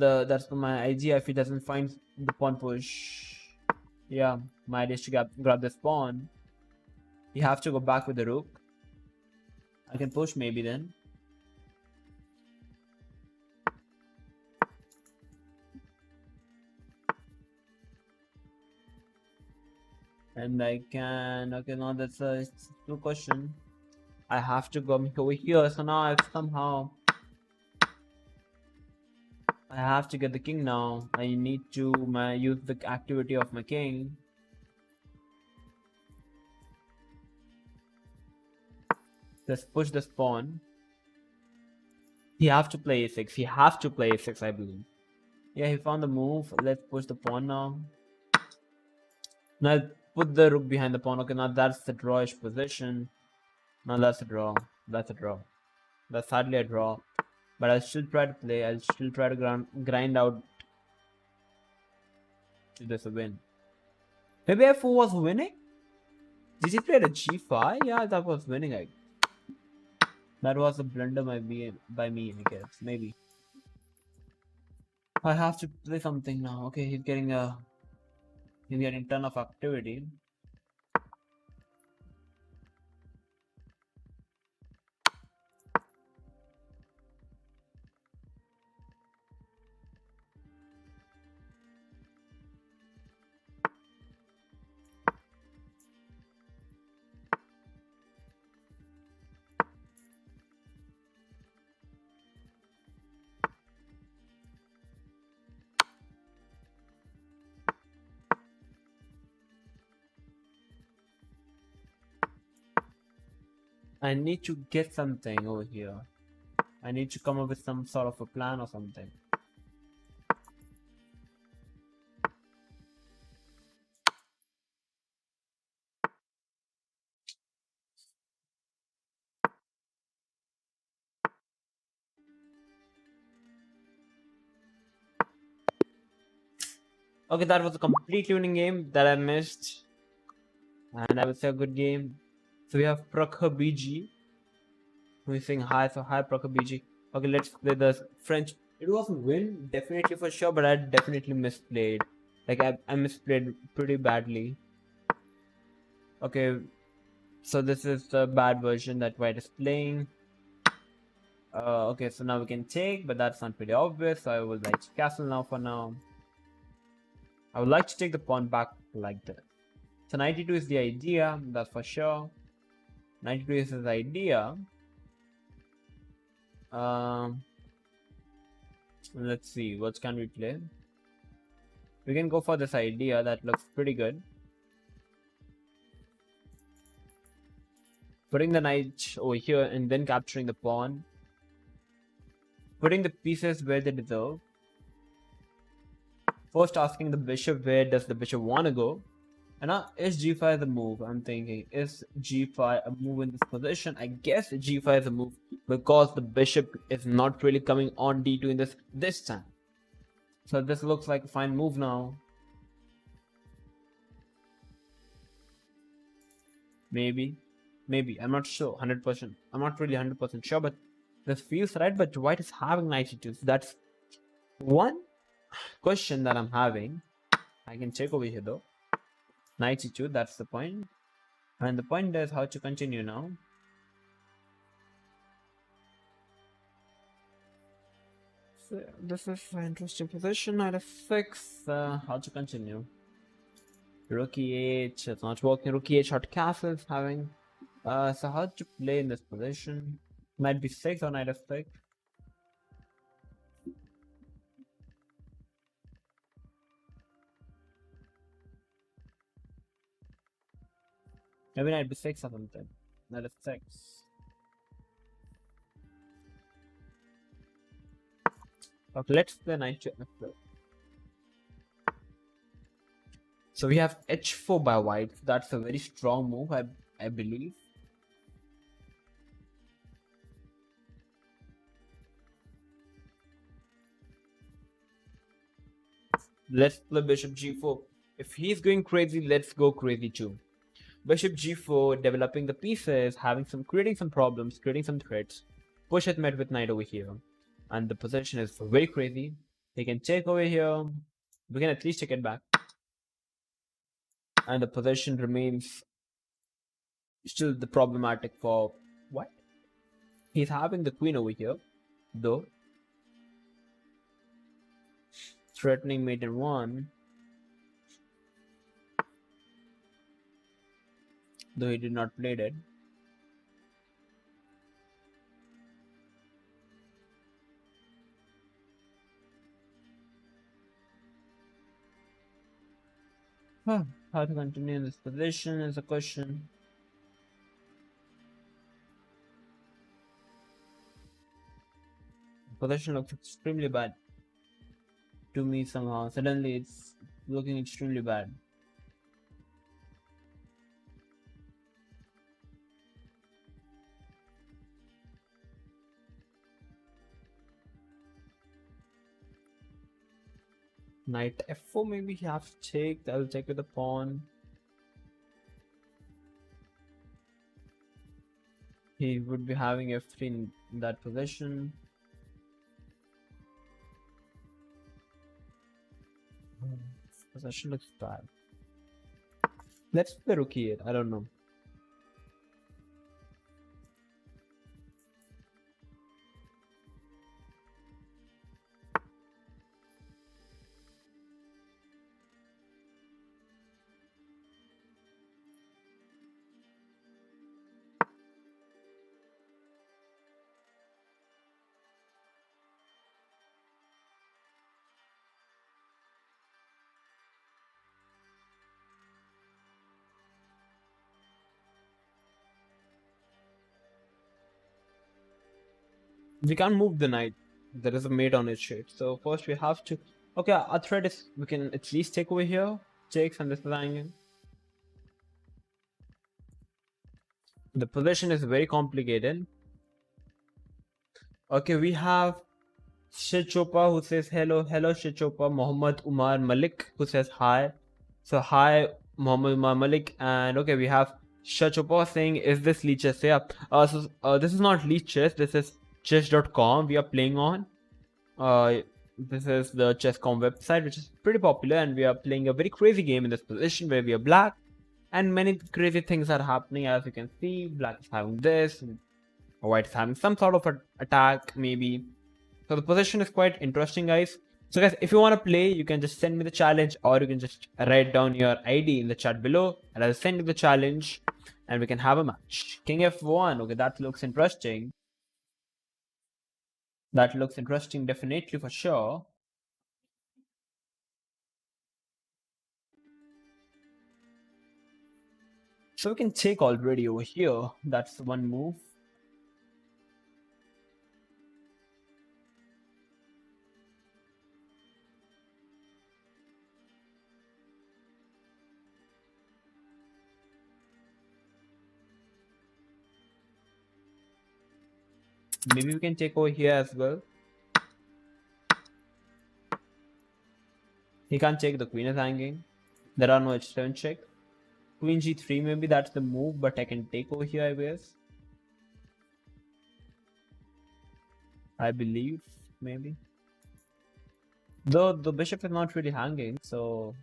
my idea. If he doesn't find the pawn push, yeah, my idea is to grab this pawn. You have to go back with the rook. I can push maybe then. And I can, okay, now that's a new question. I have to go over here, so now I have to get the king now. I need to use the activity of my king. Let's push this pawn. He have to play a6. He have to play a6, I believe. Yeah, he found the move. Let's push the pawn now. Now I'll put the rook behind the pawn. Okay, now that's the drawish position. Now that's a draw. That's a draw. That's hardly a draw. But I'll still try to play. I'll still try to grind out to this a win. Maybe f4 was winning? Did he play the g5? Yeah, that was winning. That was a blunder by me, I guess. Maybe. I have to play something now. Okay, he's getting a ton of activity. I need to get something over here. I need to come up with some sort of a plan or something. Okay, that was a completely winning game that I missed. And I would say a good game. So we have Prakhar BG. Who is saying hi, so hi Prakhar BG. Okay, let's play the French. It was a win, definitely for sure, but I definitely misplayed. Like I misplayed pretty badly. Okay, so this is the bad version that White is playing. Okay, so now we can take, but that's not pretty obvious. So I would like to castle now for now. I would like to take the pawn back like this. So 92 is the idea, that's for sure. 92 is the idea. Let's see, what can we play? We can go for this idea, that looks pretty good. Putting the knight over here and then capturing the pawn. Putting the pieces where they deserve. First asking the bishop, where does the bishop want to go? And now, is g5 the move? I'm thinking, is g5 a move in this position? I guess g5 is a move because the bishop is not really coming on d2 in this time. So this looks like a fine move now. Maybe, I'm not sure, 100%. I'm not really 100% sure, but this feels right. But white is having knight e2. So that's one question that I'm having. I can check over here though. Knight e2, that's the point. And the point is how to continue now. So this is an interesting position. Knight f6. How to continue? Rook e8. It's not working. Rook e8 short castle is having. So how to play in this position? Knight b6 or knight f6? Maybe knight b6 or something. Knight f6. Okay, let's play knight to f6. So we have h4 by white. That's a very strong move, I believe. Let's play bishop g4. If he's going crazy, let's go crazy too. Bishop g4, developing the pieces, creating some problems, creating some threats. Push it met with knight over here. And the position is very crazy. He can take over here. We can at least take it back. And the position remains still the problematic for white. He's having the queen over here, though. Threatening mate in 1. Though he did not play it. How to continue in this position is a question. The position looks extremely bad to me somehow. Suddenly it's looking extremely bad. Knight f4, maybe he has to take. I'll take with the pawn. He would be having f3 in that position. Position looks bad. Let's play rook e8. I don't know. We can't move the knight. There is a mate on its shade. So first we have to. Okay, our threat is we can at least take over here. Takes and this is hanging. The position is very complicated. Okay, we have Shichopa who says hello, Shichopa. Muhammad Umar Malik who says hi. So hi Muhammad Umar Malik. And okay, we have Shichopa saying, is this Lee Chess? Yeah. This is not Lee Chess. This is chess.com we are playing on. This is the chess.com website, which is pretty popular, and we are playing a very crazy game in this position where we are black and many crazy things are happening. As you can see, black is having this, White's having some sort of an attack, maybe. So the position is quite interesting, guys. So guys, if you want to play, you can just send me the challenge, or you can just write down your ID in the chat below, and I'll send you the challenge, and we can have a match. King F1. Okay, that looks interesting. That looks interesting, definitely, for sure. So we can take already over here. That's one move. Maybe we can take over here as well. He can't take, the queen is hanging. There are no h7 check. Queen g3, maybe that's the move, but I can take over here, I guess. I believe, maybe. Though the bishop is not really hanging, so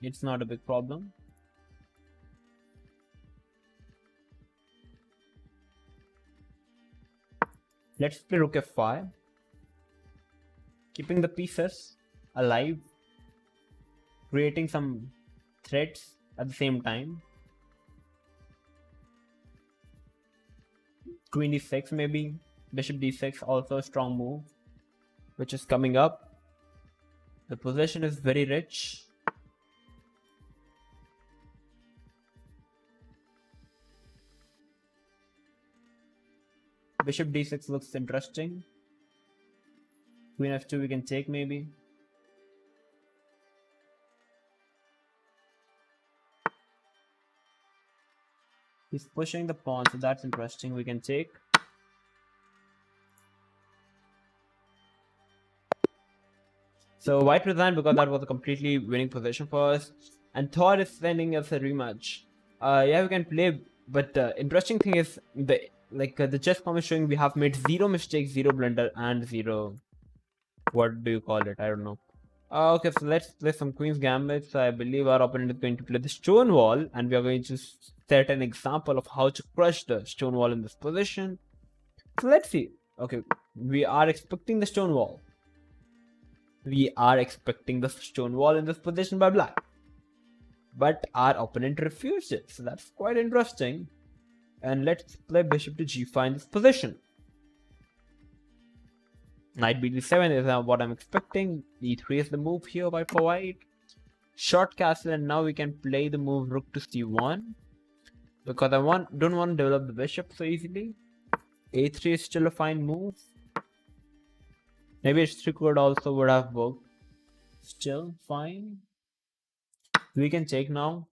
it's not a big problem. Let's play rook f5, keeping the pieces alive, creating some threats at the same time. Queen d6 maybe, bishop d6 also a strong move, which is coming up. The position is very rich. Bishop d6 looks interesting. Queen f2 we can take maybe. He's pushing the pawn, so that's interesting. We can take. So white resigned because that was a completely winning position for us. And Thor is sending us a rematch. Yeah, we can play, but the interesting thing is the chess.com is showing we have made 0 mistakes, 0 blunder, and 0. What do you call it? I don't know. Okay, so let's play some Queen's Gambit. I believe our opponent is going to play the stone wall, and we are going to set an example of how to crush the stone wall in this position. So let's see. Okay, we are expecting the stone wall. We are expecting the stone wall in this position by black. But our opponent refused it, so that's quite interesting. And let's play bishop to g5 in this position. Knight bd7 is what I'm expecting. e3 is the move here for white. Short castle, and now we can play the move rook to c1. Because I don't want to develop the bishop so easily. a3 is still a fine move. Maybe h3 could also would have worked. Still fine. We can take now.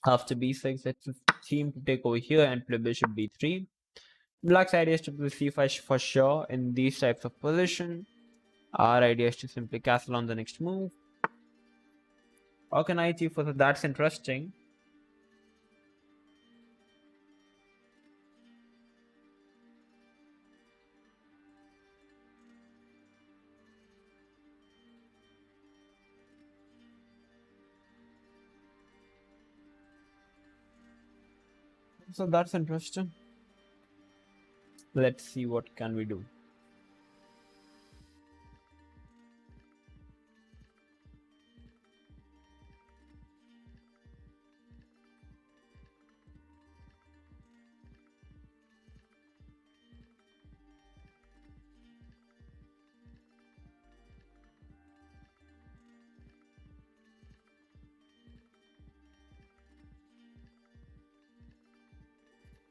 After b6, let's team to take over here and play bishop b3. Black's idea is to play c5 for sure in these types of position. Our idea is to simply castle on the next move. Okay, knight e4, so that's interesting. So that's interesting. Let's see what can we do.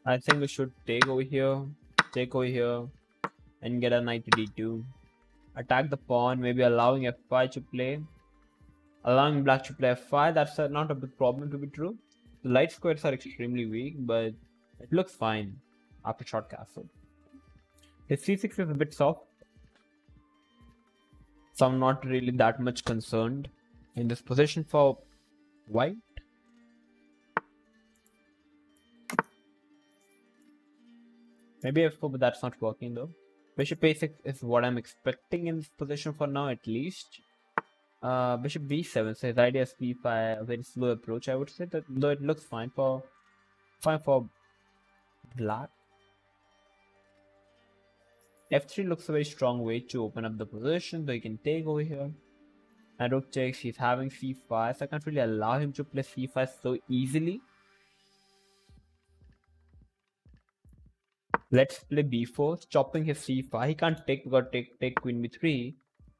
I think we should take over here, and get a knight to d2. Attack the pawn, maybe allowing f5 to play. Allowing black to play f5, that's not a big problem to be true. The light squares are extremely weak, but it looks fine after short castle. His c6 is a bit soft, so I'm not really that much concerned in this position for white. Maybe f4, but that's not working though. Bishop a6 is what I'm expecting in this position for now, at least. Bishop b7. So his idea is b5, a very slow approach. I would say that though it looks fine for black. f3 looks a very strong way to open up the position, though he can take over here. And rook takes. He's having c5, so I can't really allow him to play c5 so easily. Let's play b4, chopping his c5. He can't take because take queen b3.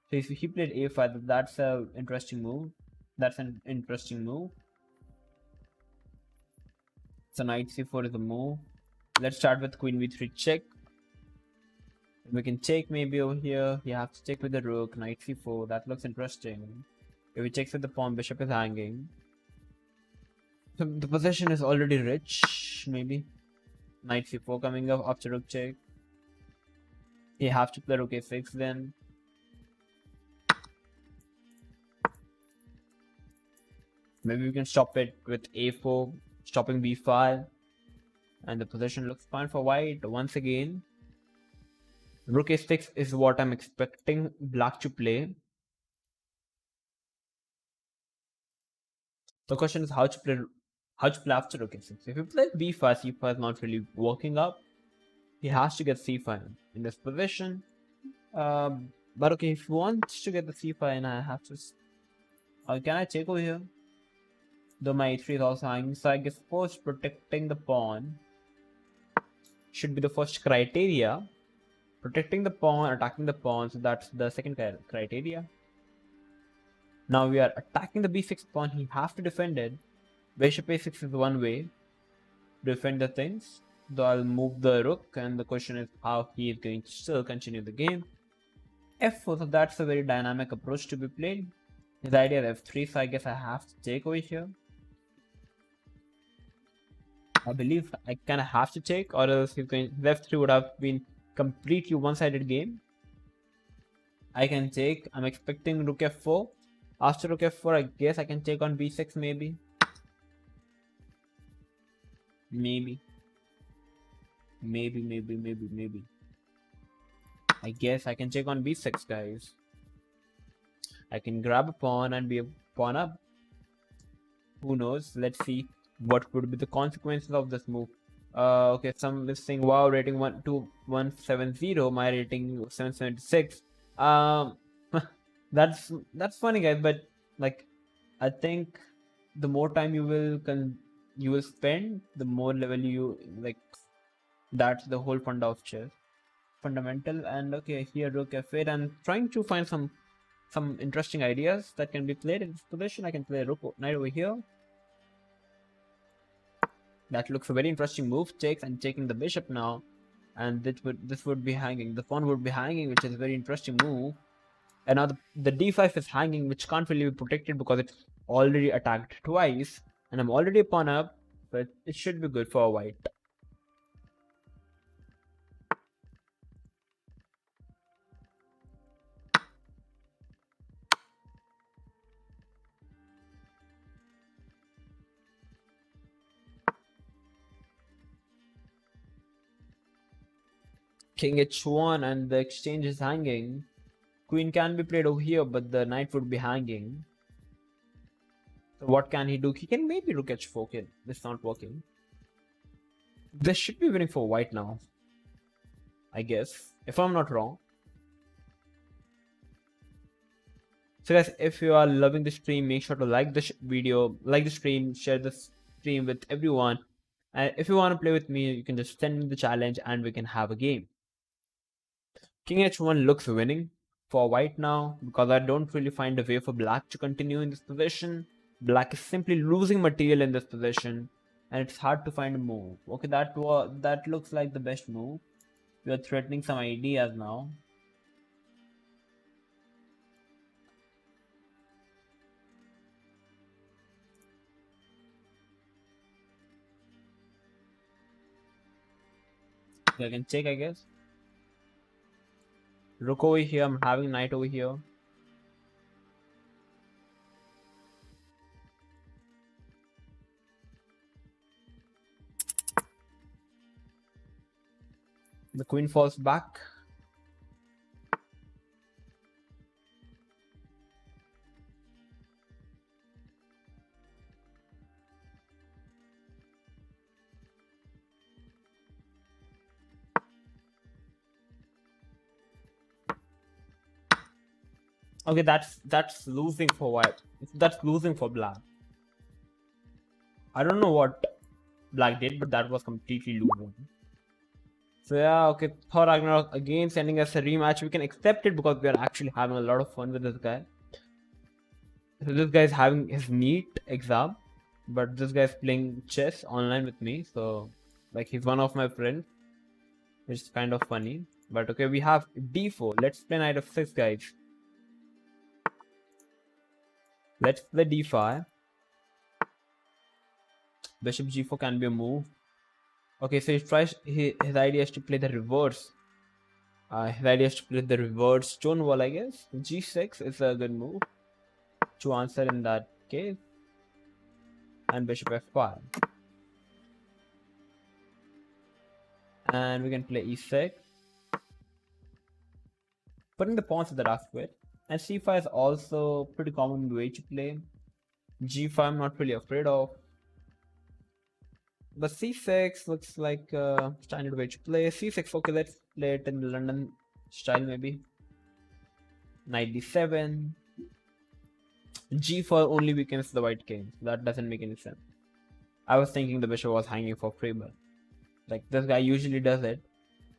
So if he played a5, that's an interesting move. So knight c4 is the move. Let's start with queen b3 check. We can take maybe over here. You have to take with the rook, knight c4. That looks interesting. If he takes with the pawn, bishop is hanging. So the position is already rich, maybe. Knight c4 coming up after rook check. You have to play rook a6 then. Maybe we can stop it with a4, stopping b5. And the position looks fine for white. Once again, rook a6 is what I'm expecting black to play. The question is how to play after rook a6. If you play b5, c5 is not really working up. He has to get c5 in this position. But okay, if he wants to get the c5, and I have to... can I take over here? Though my a3 is also hanging, so I guess first protecting the pawn should be the first criteria. Protecting the pawn, attacking the pawn, so that's the second criteria. Now we are attacking the b6 pawn, he has to defend it. Bishop a6 is one way to defend the things. Though I'll move the rook, and the question is how he is going to still continue the game. f4, so that's a very dynamic approach to be played. His idea is f3, so I guess I have to take over here. I believe I kind of have to take, or else f3 would have been completely one-sided game. I can take. I'm expecting rook f4. After rook f4, I guess I can take on b6 maybe. Maybe. I guess I can take on b6, guys. I can grab a pawn and be a pawn up. Who knows? Let's see what would be the consequences of this move. Okay, some is saying wow, rating 12170, my rating 776. That's funny, guys, but like I think the more time you will spend, the more level you like. That's the whole fundamental. And okay, here rook f8. I'm trying to find some interesting ideas that can be played in this position. I can play rook knight over here. That looks a very interesting move. Takes and taking the bishop now, and this would be hanging. The pawn would be hanging, which is a very interesting move. And now the d5 is hanging, which can't really be protected because it's already attacked twice, and I'm already a pawn up, but it should be good for white. King h1, and the exchange is hanging. Queen can be played over here, but the knight would be hanging. So what can he do? He can maybe rook h4. Okay, this is not working. This should be winning for white now, I guess, if I'm not wrong. So guys, if you are loving the stream, make sure to like the video, like the stream, share the stream with everyone. And if you want to play with me, you can just send me the challenge and we can have a game. King h1 looks winning for white now, because I don't really find a way for black to continue in this position. Black is simply losing material in this position, and it's hard to find a move. Okay, that looks like the best move. We are threatening some ideas now. I can check, I guess. Rook over here, I'm having knight over here. The queen falls back. Okay, that's losing for white. That's losing for black. I don't know what black did, but that was completely losing. So yeah, okay, Thor Ragnarok again sending us a rematch. We can accept it because we are actually having a lot of fun with this guy. So this guy is having his NEET exam, but this guy is playing chess online with me. So like he's one of my friends, which is kind of funny. But okay, we have d4. Let's play knight of 6, guys. Let's play d5. Bishop g4 can be a move. Okay, so he tries. His idea is to play the reverse. His idea is to play the reverse stone wall, I guess. g6 is a good move to answer in that case. And bishop f5. And we can play e6. Putting the pawns at the last bit. And c5 is also pretty common way to play. g5 I'm not really afraid of. But c6 looks like a standard way to play. c6, okay, let's play it in the London style maybe. Knight d7. g4 only weakens the white king. That doesn't make any sense. I was thinking the bishop was hanging for free, but like this guy usually does it.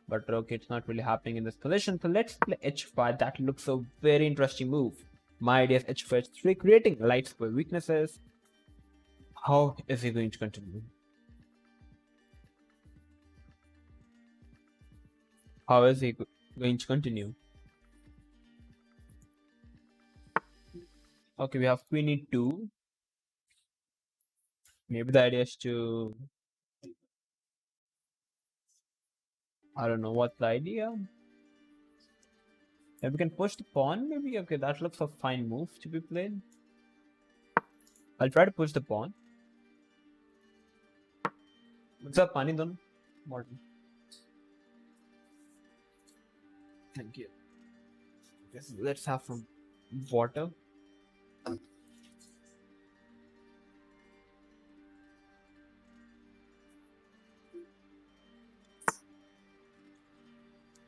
But okay, it's not really happening in this position. So let's play h5. That looks a very interesting move. My idea is h5, h3, creating light square weaknesses. How is he going to continue? How is he going to continue? Okay, we have queen e2. Maybe the idea is to... I don't know what's the idea. Maybe we can push the pawn, maybe? Okay, that looks a fine move to be played. I'll try to push the pawn. What's up, Pani Morton? Thank you. Yes, let's have some water.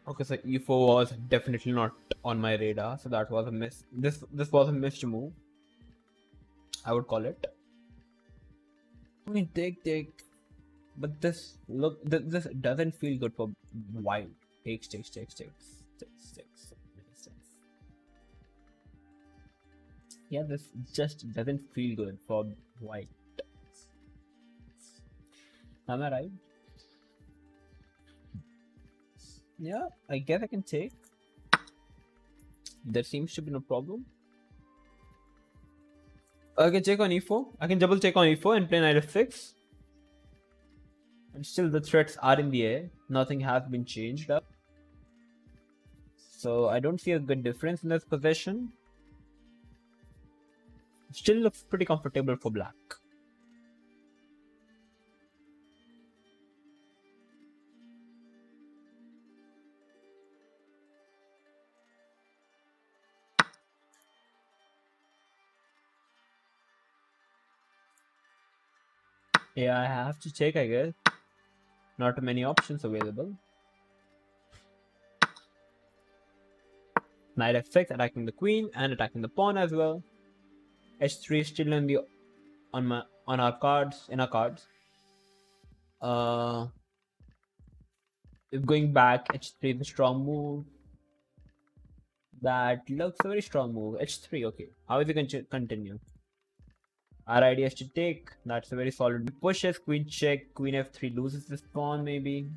Okay, so e4 was definitely not on my radar, so that was a miss. This was a missed move, I would call it. I mean, take. But this this doesn't feel good for white. Takes. Yeah, this just doesn't feel good for white. Am I right? Yeah, I guess I can take. There seems to be no problem. I can check on e4. I can double check on e4 and play knight f6. And still the threats are in the air. Nothing has been changed up. So I don't see a good difference in this position. Still looks pretty comfortable for black. Yeah, I have to check, I guess. Not many options available. Knight f6, attacking the queen and attacking the pawn as well. h3 is still on our cards, in our cards. If going back, h3 is a strong move. That looks a very strong move. h3, okay. How is it going to continue? Our idea is to take. That's a very solid. Pushes, queen check, queen f3 loses this pawn maybe.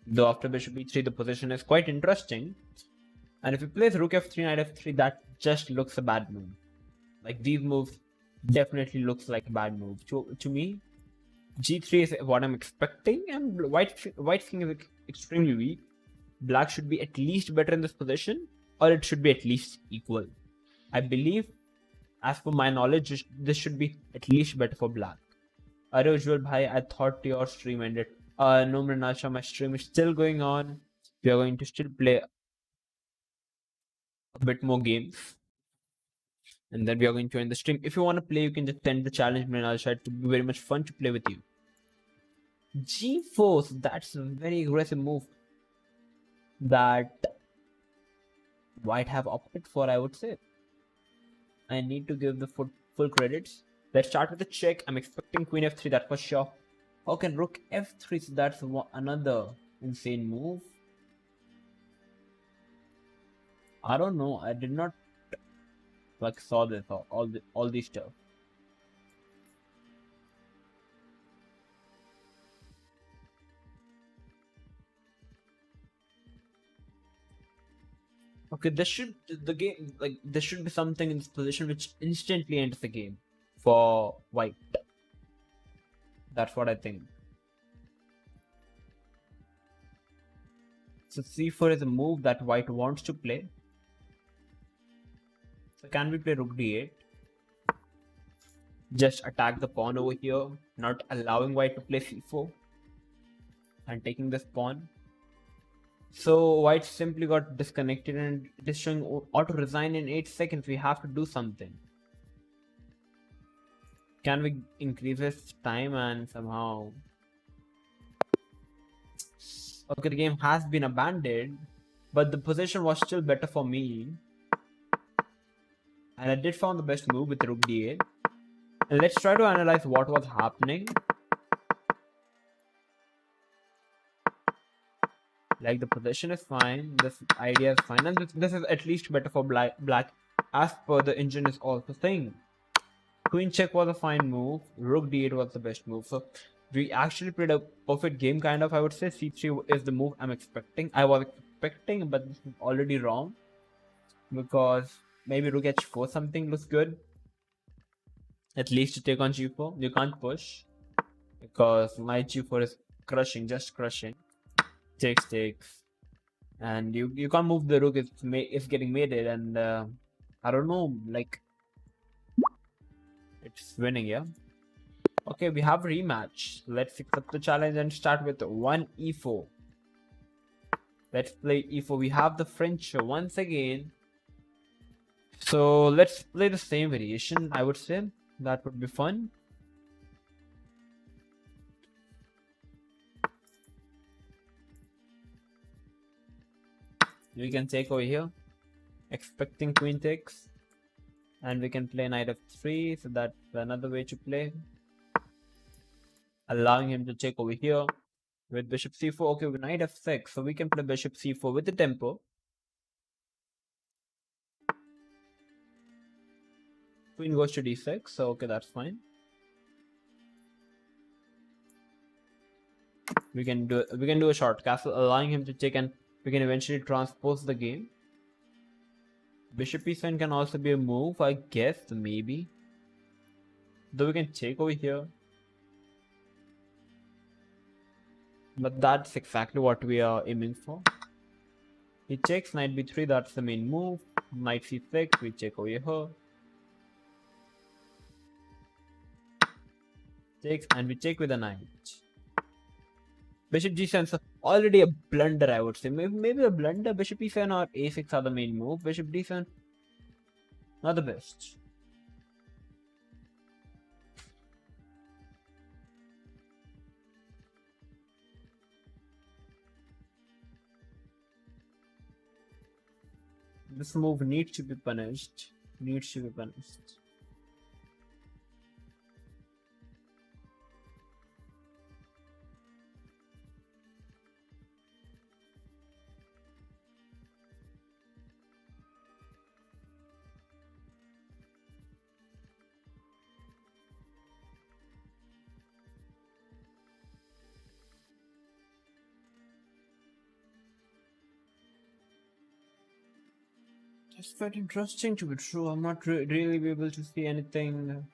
Though after bishop e3, the position is quite interesting. And if he plays rook f3, knight f3, that just looks a bad move. Like these moves definitely looks like a bad move. To me, g3 is what I'm expecting, and white king is extremely weak. Black should be at least better in this position, or it should be at least equal. I believe, as per my knowledge, this should be at least better for black. Arujwal bhai, I thought your stream ended. No, Mrinasha, my stream is still going on. We are going to still play a bit more games. And then we are going to end the stream. If you want to play, you can just end the challenge, Mrinasha. It would be very much fun to play with you. G4, that's a very aggressive move. That white have opted for, I would say. I need to give the full credits. Let's start with the check. I'm expecting queen f3, that for sure. Okay, rook f3, so that's another insane move. I don't know. I did not like saw this or all these stuff. Okay, there should be something in this position which instantly ends the game for white. That's what I think. So c4 is a move that white wants to play. So can we play rook d8? Just attack the pawn over here, not allowing white to play c4 and taking this pawn. So white simply got disconnected and it is showing auto resign in 8 seconds. We have to do something. Can we increase this time and somehow... Okay, the game has been abandoned, but the position was still better for me. And I did found the best move with rook d8. And let's try to analyze what was happening. Like, the position is fine, this idea is fine, and this is at least better for black as per the engine is also saying. Queen check was a fine move, rook d8 was the best move. So we actually played a perfect game, kind of. I would say c3 is the move I'm expecting. I was expecting, but this is already wrong. Because maybe rook h4 something looks good. At least to take on g4. You can't push. Because my g4 is crushing, just crushing. Takes. And you can't move the rook, it's getting mated, and I don't know, like, it's winning, yeah. Okay, we have a rematch. Let's accept the challenge and start with 1 e4. Let's play e4. We have the French once again. So let's play the same variation, I would say. That would be fun. We can take over here, expecting queen takes, and we can play knight f3, so that's another way to play, allowing him to take over here with bishop c4. Okay, with knight f6, so we can play bishop c4 with the tempo. Queen goes to d6, so okay, that's fine. We can do a short castle, allowing him to take, and we can eventually transpose the game. Bishop e7 can also be a move, I guess, maybe. Though we can take over here. But that's exactly what we are aiming for. He takes knight b3, that's the main move. Knight c6, we take over here. Takes, and we take with a knight. Bishop g7, so already a blunder, I would say. Maybe a blunder. Bishop e7 or a6 are the main move. Bishop d7, not the best. This move needs to be punished. That's quite interesting to be true. I'm not really able to see anything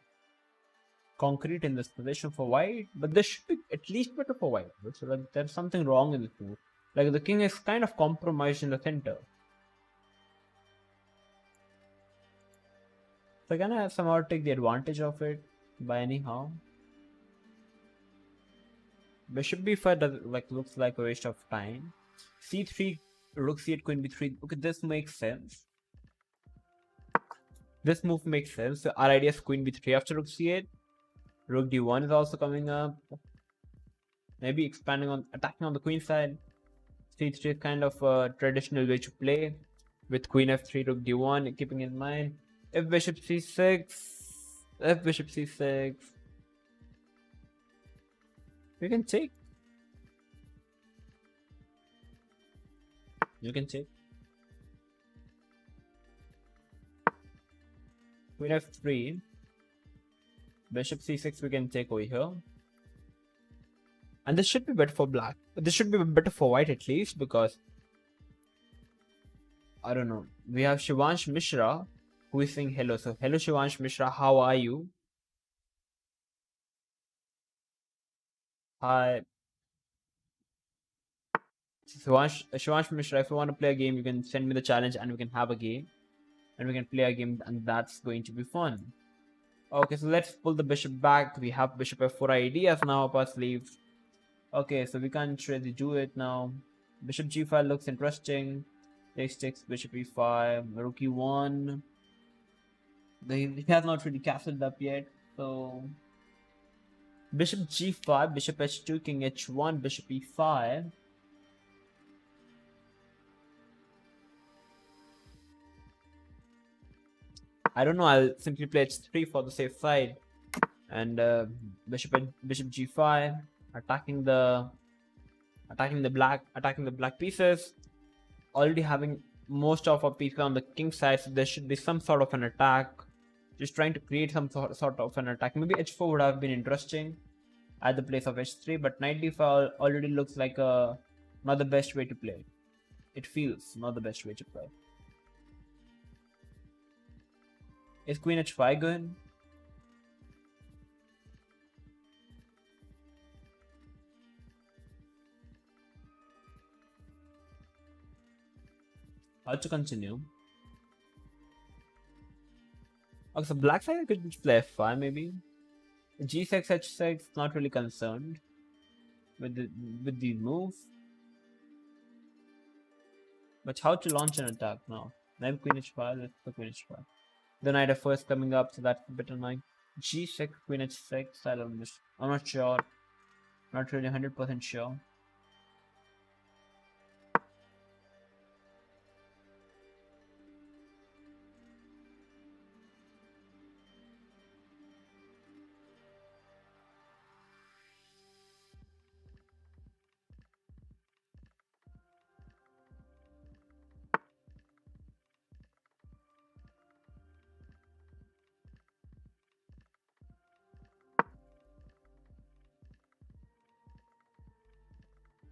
concrete in this position for white, but this should be at least better for white. So like, there's something wrong in this move. Like, the king is kind of compromised in the center. So can I somehow take the advantage of it by anyhow? Bishop b5 looks like a waste of time. c3, rook c8, queen b3. Okay, this makes sense. This move makes sense. So our idea is queen b3 after rook c8. Rook d1 is also coming up. Maybe expanding on, attacking on the queen side. c3 is kind of a traditional way to play. with queen f3, rook d1, keeping in mind if bishop c6, you can take. You can take. Queen f3, bishop c6, we can take over here. And this should be better for black. This should be better for white at least, because I don't know. We have Shivansh Mishra who is saying hello. So hello Shivansh Mishra, how are you? Hi. Shivansh Mishra, if you want to play a game, you can send me the challenge and we can have a game. And we can play a game, and that's going to be fun. Okay, so let's pull the bishop back. We have bishop f4 ideas now up our sleeves. Okay, so we can't really do it now. Bishop g5 looks interesting. Takes bishop e5, rook e1. He has not really castled up yet, so bishop g5, bishop h2, king h1, bishop e5. I don't know. I'll simply play h3 for the safe side, and bishop g5, attacking the black pieces. Already having most of our pieces on the king side, so there should be some sort of an attack. Just trying to create some sort of an attack. Maybe h4 would have been interesting at the place of h3, but knight d5 already looks like not the best way to play. It feels not the best way to play. Is queen h5 good? How to continue? Okay, so black side could just play f5 maybe. G6, h6, not really concerned with these moves. But how to launch an attack now? Maybe queen h5, let's go queen h5. The knight f4 is coming up, so that's a bit annoying. G6, queen h6, I'm not sure. Not really 100% sure.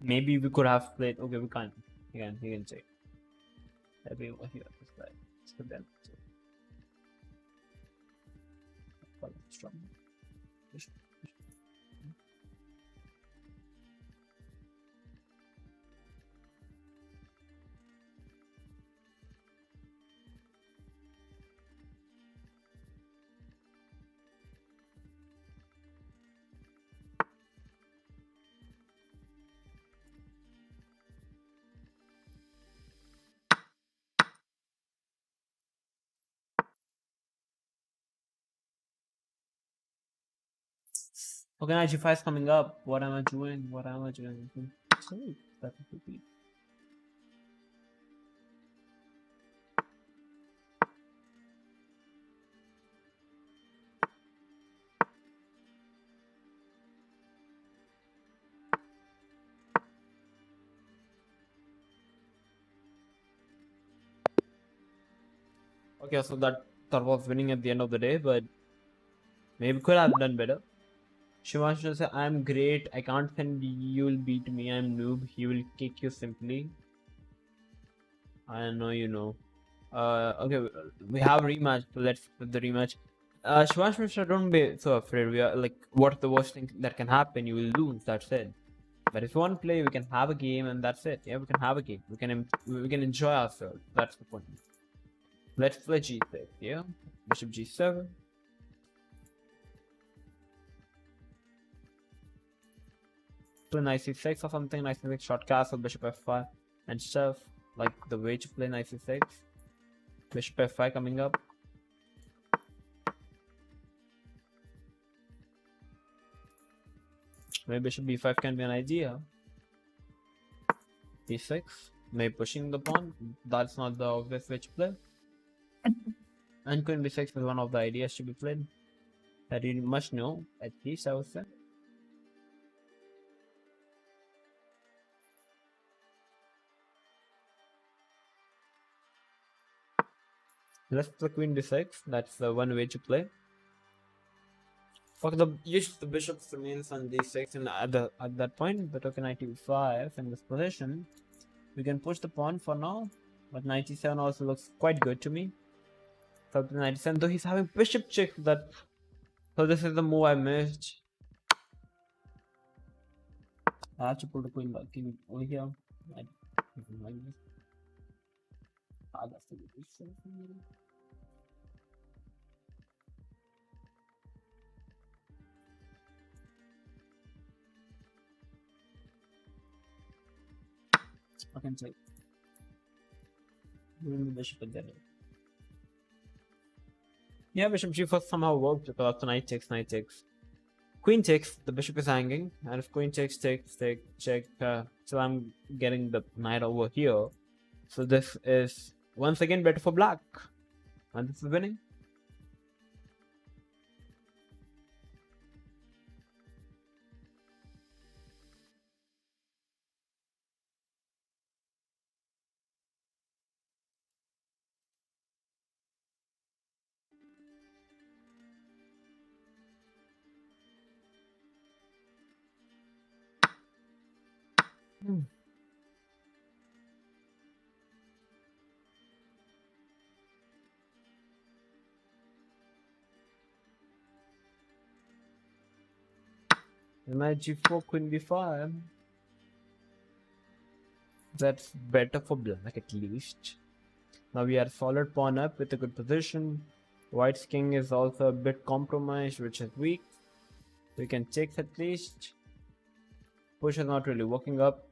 Maybe we could have played. Okay, we can't. He can say. Maybe over here. This guy. Let's put them. Strong. Okay, now g5 is coming up. What am I doing? What am I doing? Sorry, that would be. Okay, so that was winning at the end of the day, but maybe could have done better. Shivansh will say, I'm great. I can't think you'll beat me. I'm noob. He will kick you simply. I know you know. Okay, we have rematch. So let's put the rematch. Shivansh Mishra, don't be so afraid. We are like, what's the worst thing that can happen? You will lose. That's it. But if you want to play, we can have a game, and that's it. Yeah, we can have a game. We can enjoy ourselves. That's the point. Let's play g6. Yeah, bishop g7. Play knight c6 or something. Knight c6, short castle, bishop f5, and stuff. Like the way to play knight c6. Bishop f5 coming up. Maybe bishop b5 can be an idea. e6. Maybe pushing the pawn. That's not the obvious way to play. And queen b6 is one of the ideas to be played that you must know, at least I would say. Let's play queen d6. That's the one way to play. Okay, usually the bishop remains on d6, and at that point, the took knight e5 in this position. We can push the pawn for now, but knight e7 also looks quite good to me. So the knight e7, though he's having bishop check. So this is the move I missed. I have to put the queen back in over here. Like this. That's the good. I can take. Bishop at there. Yeah, bishop g4 somehow worked because after knight takes. Queen takes, the bishop is hanging, and if queen takes, take, check. So I'm getting the knight over here. So this is once again better for black, and this is winning. Knight g4, queen b5. That's better for black at least. Now we are solid pawn up with a good position. White's king is also a bit compromised, which is weak. We can take at least. Push is not really working up.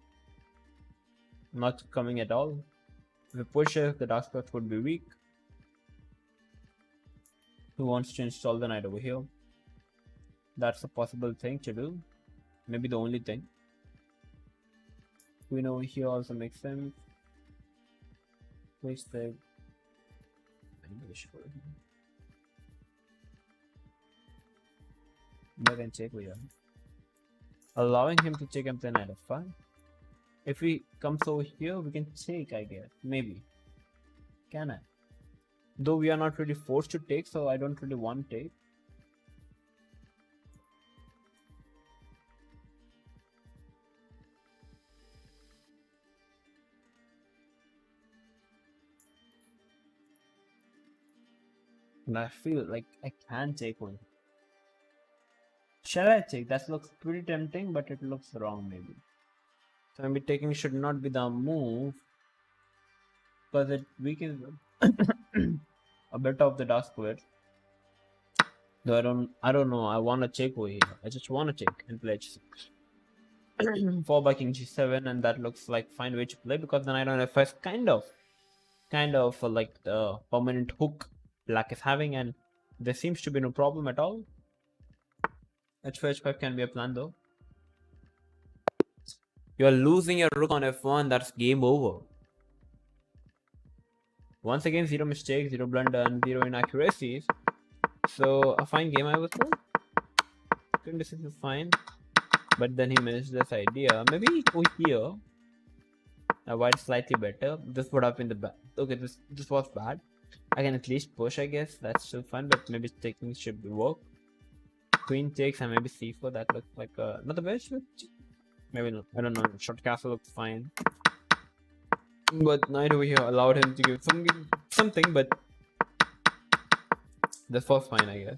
Not coming at all. If we push it, the dark spots would be weak. Who wants to install the knight over here? That's a possible thing to do. Maybe the only thing. Queen over here also makes sense. Place the back and check here. Allowing him to take up the knight f5. If he comes over here, we can take, I guess. Maybe. Can I? Though we are not really forced to take, so I don't really want to take. And I feel like I can take one. Shall I take? That looks pretty tempting, but it looks wrong maybe. So maybe taking should not be the move, because it weakens a bit of the dark square. Though I don't know. I want to take over here. I just want to take and play h6. 4 by king g7, and that looks like fine way to play because the knight on f5 is kind of like the permanent hook black is having, and there seems to be no problem at all. h4 h5 can be a plan though. You are losing your rook on f1. That's game over. Once again, zero mistakes, zero blunder, and zero inaccuracies. So a fine game, I would say. This is fine, but then he managed this idea. Maybe over here. White slightly better. This would have been the bad. Okay, this was bad. I can at least push, I guess. That's still fun, but maybe taking should work. Queen takes and maybe c4. That looks like not the best. Maybe not. I don't know. Short castle looks fine. But knight over here allowed him to give something, but this was fine, I guess.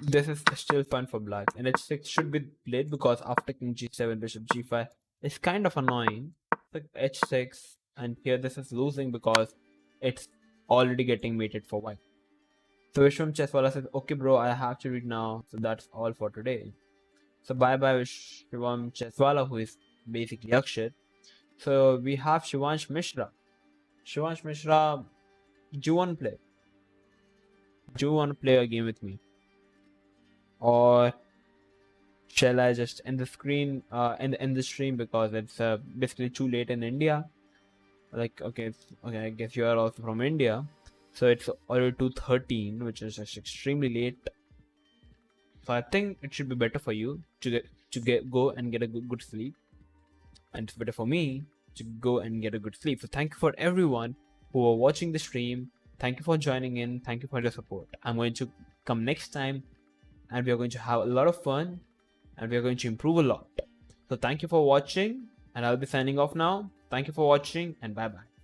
This is still fun for black, and h6 should be played because after king g7, bishop g5 is kind of annoying. Like h6, and here this is losing because it's already getting mated for white. So Vishwam Chesswala says, okay bro, I have to read now. So that's all for today. So bye bye Vishwam Chesswala, who is basically Akshit. So we have Shivansh Mishra. Shivansh Mishra, do you want to play? Do you want to play a game with me? Or shall I just end the screen, end the stream because it's basically too late in India? Like, okay, I guess you are also from India. So it's already 2:13, which is just extremely late. So I think it should be better for you to go and get a good sleep, and it's better for me to go and get a good sleep. So thank you for everyone who are watching the stream. Thank you for joining in. Thank you for your support. I'm going to come next time, and we are going to have a lot of fun, and we are going to improve a lot. So thank you for watching, and I'll be signing off now. Thank you for watching, and bye bye.